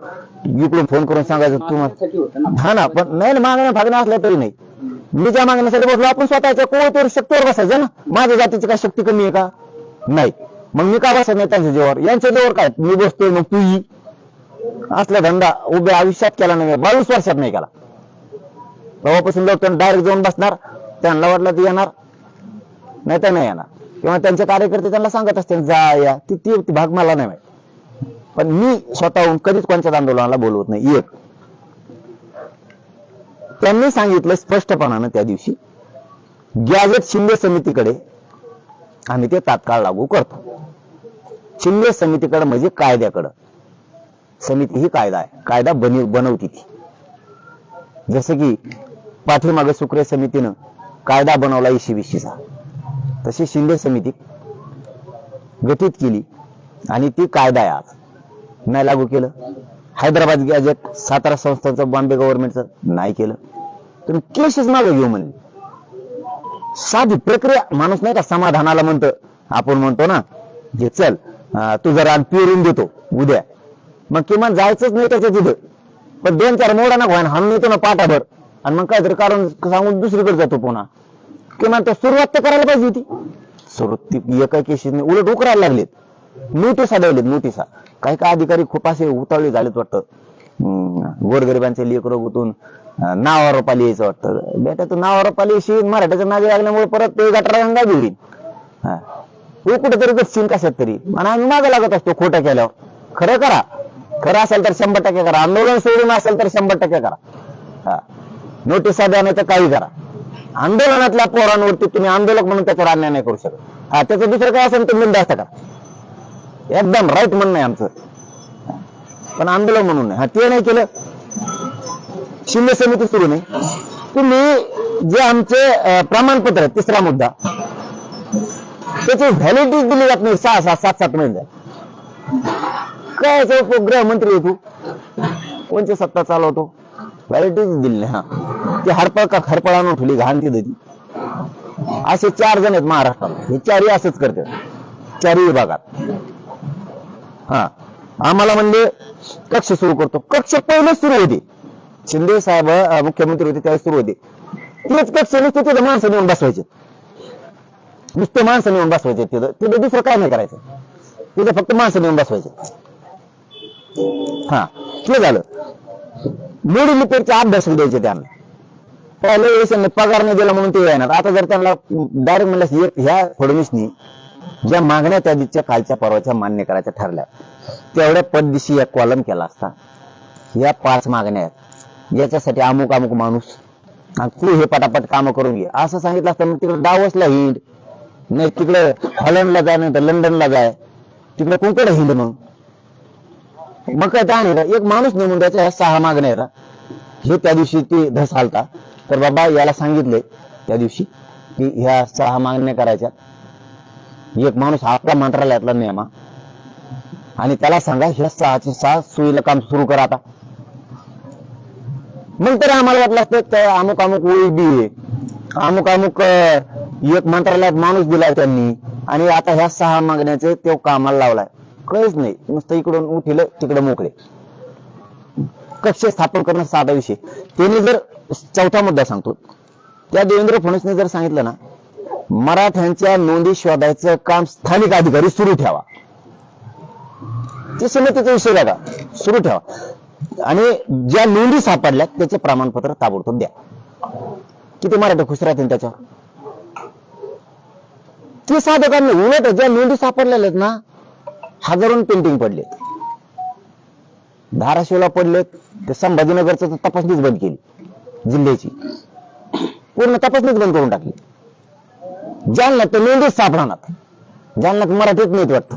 इकडून फोन करून सांगायचं तुम्हाला, मागण्यासाठी होतं ना. हा ना, पण नाही मागण्या फागण्या असल्या तरी नाही. मी ज्या मागण्यासाठी बसलो आपण स्वतःच्या कोणत्यावर शक्तीवर बसायचं ना. माझ्या जातीची काय शक्ती कमी आहे का? नाही. मग मी का बसायचं नाही त्यांच्या जीवावर? यांच्या जीवावर काय मी बसतोय मग तू ही. असला धंदा उभ्या आयुष्यात केला नाही, 22 वर्षात नाही केला. तेव्हापासून लोक डायरेक्ट जाऊन बसणार, त्यांना वाटलं ते येणार, नाही तर नाही येणार. किंवा त्यांचे कार्यकर्ते त्यांना सांगत असते जा या, ती भाग मला नाही माहिती. पण मी स्वतःहून कधीच कोणत्याच आंदोलनाला बोलवत नाही. एक त्यांनी सांगितलं स्पष्टपणानं त्या दिवशी, गॅजेट शिंदे समितीकडे आम्ही ते तात्काळ लागू करतो. शिंदे समितीकडे म्हणजे कायद्याकडं. समिती ही कायदा आहे, कायदा बनवती ती. जसं की पाठीमागे सुक्रे समितीनं कायदा बनवला 2020चा, तशी शिंदे समिती गठीत केली आणि ती कायदा आहे. आज नाही लागू केलं. हैदराबाद गॅजेट, सातारा संस्थांचं, बॉम्बे गव्हर्नमेंटचं नाही केलं. तुम्ही केसेस मागे घेऊ म्हणले. साधी प्रक्रिया. माणूस नाही का समाधानाला म्हणतं, आपण म्हणतो ना जे चल तू जरा पिरून देतो उद्या, मग किमान जायचंच नाही त्याच्या तिथं, पण 2-4 मोडा ना व्हायला हाणून येतो ना पाठाभर, आणि मग काहीतरी कारण सांगून दुसरीकडे जातो पुन्हा. किमान तर सुरुवात तर करायला पाहिजे होती. सुरुवात एका केसेसने उलट उकरायला लागलेत. नोटिसा द्यायलेत, नोटिसा. काही काही अधिकारी खूप असे उतावळे झालेत वाटतं. गोरगरिबांचे लेकरं गुतून नावावर पाली यायचं वाटतं. बेटा तू नावावर पाली येशील, मराठ्याच्या नादी लागल्यामुळे परत ते गटारा गंगा घेईल. हे कुठेतरी गच्चीन कशात तरी, आणि आम्ही मागे लागत असतो खोटं केल्यावर. खरं करा, खरं असेल तर 100% करा. आंदोलन सोडून असेल तर 100% करा. नोटिसा द्या नाही तर काही करा. आंदोलनातल्या पोरांवरती तुम्ही आंदोलक म्हणून त्याच्यावर अन्याय नाही करू शकत. त्याचं दुसरं काय असेल तर बिनधास्त करा. एकदम राईट म्हणणं आहे आमचं, पण आंदोलन म्हणून नाही. ते नाही केलं. शिंदे समिती सुरू नाही. तुम्ही जे आमचे प्रमाणपत्र आहे, तिसरा मुद्दा, त्याची व्हॅलिडिटी दिली जात नाही 6-6, 7-7 महिने. काय गृहमंत्री आहे तू, कोणची सत्ता चालवतो, व्हॅलिडिटी दिली नाही. ती हडपळ का खरपळ आणून ठेवली घाण ती देती. असे 4 जण आहेत महाराष्ट्रात, हे 4ही असंच करतात 4ही विभागात. आम्हाला म्हणले कक्ष सुरू करतो. कक्ष पहिलेच सुरू होते, शिंदे साहेब मुख्यमंत्री होते त्यावेळेस सुरू होते. तेच कक्ष नुसते तिथं माणसं नेऊन बसवायचे, नुसते माणसं नेऊन बसवायचे. तिथं दुसरं काय नाही करायचं, तिथं फक्त माणसं नेऊन बसवायचे. ते झालं. मोडी लिपेरचे अभ्यास द्यायचे त्यांना. पहिल्या वेळेस पगार नाही दिला म्हणून ते येणार. आता जर त्यांना डायरेक्ट म्हणलं ह्या फडणवीसनी ज्या मागण्या त्या दिवशीच्या कालच्या परवाच्या मान्य करायच्या ठरल्या, तेवढ्या पद्धतीशी एक कॉलम केला असता. या 5 मागण्या आहेत, याच्यासाठी अमुक अमुक माणूस, तू हे पटापट कामं करून घे असं सांगितलं असतं. मग तिकडे डावसला हिंड नाही, तिकडे हॉलंडला जाय, नाही तर लंडनला जाय, तिकडे कोणकडे हिंड. मग काय त्या नाही एक माणूस नेमून द्यायचा. ह्या 6 मागण्या आहेत. हे त्या दिवशी ते धस आलता, तर बाबा याला सांगितले त्या दिवशी की ह्या 6 मागण्या करायच्या. एक माणूस आपल्या मंत्रालयातला नेमा आणि त्याला सांगा ह्या 6 सोयीला काम सुरू करा आता. मग तरी आम्हाला वाटलं असतं अमुक अमुक OEB आहे, अमुक अमुक एक मंत्रालयात माणूस दिलाय त्यांनी, आणि आता ह्या 6 मागण्याचे तो कामाला लावलाय. काहीच नाही, नुसतं इकडून उठिलं तिकडे मोकळे. कक्ष स्थापन करणं साधा विषय. त्यांनी जर 4था मुद्दा सांगतो, त्या देवेंद्र फडणवीसने जर सांगितलं ना मराठ्यांच्या नोंदी शोधायचं काम स्थानिक अधिकारी सुरू ठेवा, ते समितीचा विषय बघा, सुरू ठेवा, आणि ज्या नोंदी सापडल्या त्याचे प्रमाणपत्र ताबडतोब द्या. किती मराठी खुश राहतील त्याच्यावर. ते साधं काम नाही. उलट ज्या नोंदी सापडलेल्या आहेत ना, हजारों पेंटिंग पडले, धाराशिवला पडलेत, ते संभाजीनगरचं तपासणीच बंद केली, जिल्ह्याची पूर्ण तपासणीच बंद करून टाकली. जालन्यात तर नोंदीच सापडणार. जालन्यात मराठीत नाहीत वाटतं,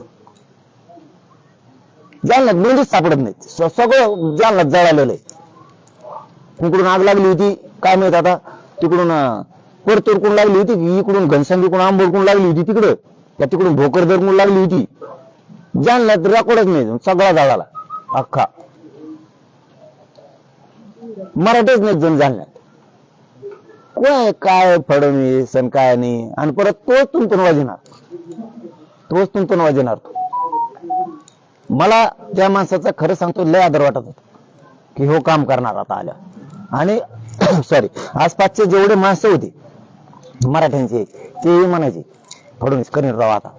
जालन्यात नोंदीच सापडत नाहीत. सगळं जालन्यात जळालेलं आहे. इकडून आग लागली होती काय माहित आता, तिकडून कोरतूरकडून लागली होती, इकडून घनसंगीकडून आंबोडकडून लागली होती, तिकडं त्या तिकडून भोकरदरकडून लागली होती. जालन्यात रेकॉर्डच नाही, सगळा जळाला अख्खा. मराठीच नाहीत जण जालन्यात. काय फडणवीस आणि काय नाही, आणि परत तोच तुमतून वाजणार. मला त्या माणसाचा खरं सांगतो लय आदर वाटत होता की हो काम करणार आता आल्या. आणि सॉरी, आसपासचे जेवढे माणसं होते मराठ्यांचे तेही म्हणायचे फडणवीस करीन राव आता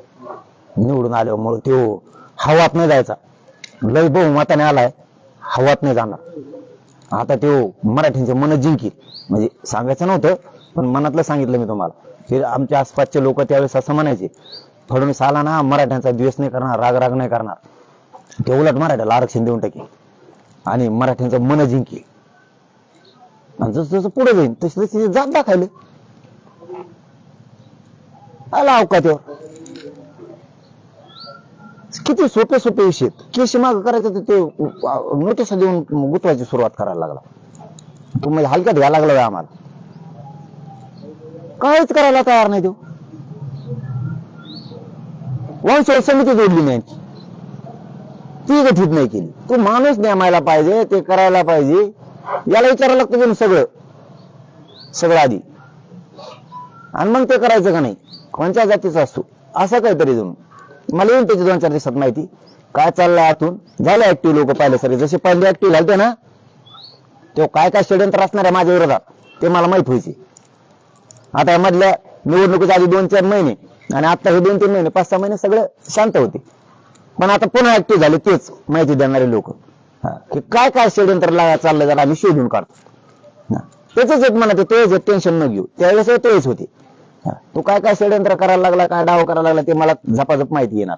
निवडून आल्यामुळे तो हवात नाही जायचा, लय बहुमताने आलाय, हवात नाही जाणार, आता तो मराठ्यांचे मन जिंकील. म्हणजे सांगायचं नव्हतं पण मनातलं सांगितलं मी तुम्हाला. हे आमच्या आसपासचे लोक त्यावेळेस असं म्हणायचे फडणवीस आला ना मराठ्यांचा द्वेष नाही करणार, राग नाही करणार, ते उलट मराठ्याला आरक्षण देऊन टाकेल आणि मराठ्यांचं मन जिंकेल. आणि जसं जसं पुढे जाईल तशी तशी जात दाखवले आला अवकाशावर. किती सोपे सोपे विषय, केस माग करायचं ते नोटीस देऊन गुतवायची सुरुवात करायला लागला. तू म्हणजे हलक्यात घ्यायला लागला आम्हाला, काहीच करायला तयार नाही. तो वंशवळ समिती जोडली नाही, ती गठीत नाही केली. तू माणूस नेमायला पाहिजे, ते करायला पाहिजे, याला विचारायला लागतं सगळं आधी, आणि मग ते करायचं का नाही, कोणत्या जातीचा असतो असं काहीतरी जणू. मला येऊन त्याची 2-4 दिवसात माहिती काय चाललंय आतून. झालं ऍक्टिव्ह लोक पाहिले सगळे, जसे पहिले ऍक्टिव्ह झालते ना, तो काय काय षडयंत्र असणार आहे माझ्या विरोधात ते मला माहित व्हायचे. आता या मधल्या निवडणुकीच्या आधी 2-4 महिने आणि आता हे 2-3 महिने 5-6 महिने सगळे शांत होते, पण आता पुन्हा ऍक्टिव्ह झाले तेच माहिती देणारे लोक की काय काय षडयंत्र चाललंय जरा आम्ही शोधून काढतो. त्याच एक म्हणत तेच टेन्शन न घेऊ, त्यावेळेस तेच होते. तो काय काय षडयंत्र करायला लागला, काय डाव करायला लागला ते मला झपाझप माहिती येणार.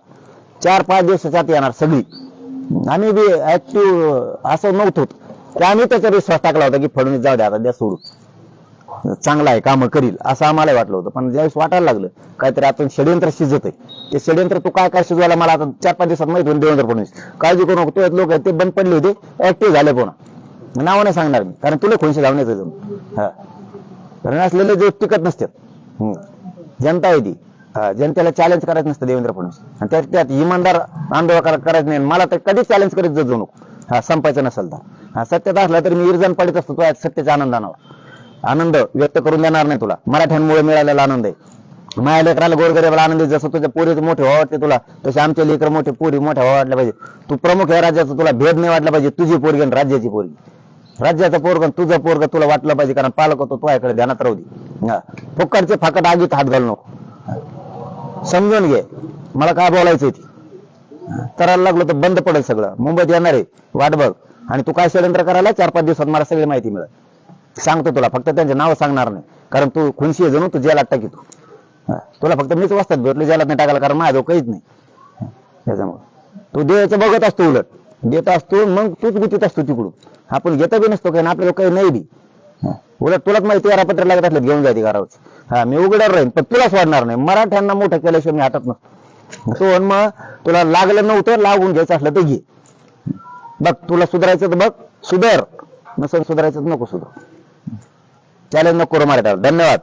4-5 दिवसाच्या आत येणार सगळी. आम्ही बी ऍक्टिव्ह असं नव्हतो की आम्ही त्याचा विश्वास टाकला होता की फडणवीस जाऊ द्या आता द्या सोडून, चांगला आहे कामं करील असं आम्हाला वाटलं होतं. पण ज्यावेळेस वाटायला लागलं काहीतरी आपण षडयंत्र शिजत आहे, ते षडयंत्र तू काय काय शिजवायला मला आता 4-5 दिवसात माहिती होईल. देवेंद्र फडणवीस काळजी करू नको, तो लोक ते बंद पडले होते, ऍक्टिव्ह झाले. पुन्हा नाव नाही सांगणार मी, कारण तुला खोनशी धावण्याचं जण कारण असलेले जे टिकत नसतात. जनता आहे ती, जनतेला चॅलेंज करायचं नसतं देवेंद्र फडणवीस, आणि त्यात इमानदार आंदोलन करायचं नाही. मला तर कधीच चॅलेंज करीत जाऊ नको, संपायचं नसेल तर. सत्यात असला तरी मी इर्जन पडत असतो, तो सत्याच्या आनंद व्यक्त करून देणार नाही तुला. मराठ्यांमुळे मिळालेला आनंद आहे. माझ्या लेकराला गोरगरीबाला आनंद आहे. जसं तुझ्या पोरीचे मोठे व्हावं वाटते तुला, तसे आमचे लेकर मोठे पोरी मोठ्या व्हावं वाटल्या पाहिजे. तू प्रमुख आहे राज्याचा, तुला भेद नाही वाटला पाहिजे. तुझी पोरगी आणि राज्याची पोरगी, राज्याचा पोरग तुझं पोरग तुला वाटलं पाहिजे, कारण पालक होतो तो याकडे ध्यानात राहू दे. फुक्कडचे फाकट आगीत हात घालू नको, समजून घे मला काय बोलायचं ती. करायला लागलो तर बंद पडेल सगळं. मुंबईत येणार आहे वाट बघ, आणि तू काय षडयंत्र करायला 4-5 दिवसात मला सगळी माहिती मिळेल. सांगतो तुला, फक्त त्यांचे नाव सांगणार नाही, कारण तू खुनशी आहे जणू, तू जेलात टाकीतो. तुला फक्त मीच वाचतात भेटले, जेलात नाही टाकायला, कारण माझं काहीच नाही. त्याच्यामुळे तू द्यायचं बघत असतो, उलट देत असतो, मग तूच गुतीत असतो तिकडून. आपण घेता बी नसतो काही, आपल्याला काही नाही बी. उलट तुलाच माहिती पत्र लागत असलं घेऊन जाते घरावर. मी उघड्यावर राहीन पण तुला सोडणार नाही. मराठ्यांना मोठं केल्याशिवाय मी हातात नसतो. तो मग तुला लागलं नव्हतं, लागून घ्यायचं असलं तर घे. बघ तुला सुधारायचं तर बघ, सुधार, नसेल सुधारायचं तर नको सुधार. चॅलेंज नको करू मराठ्यावर. धन्यवाद.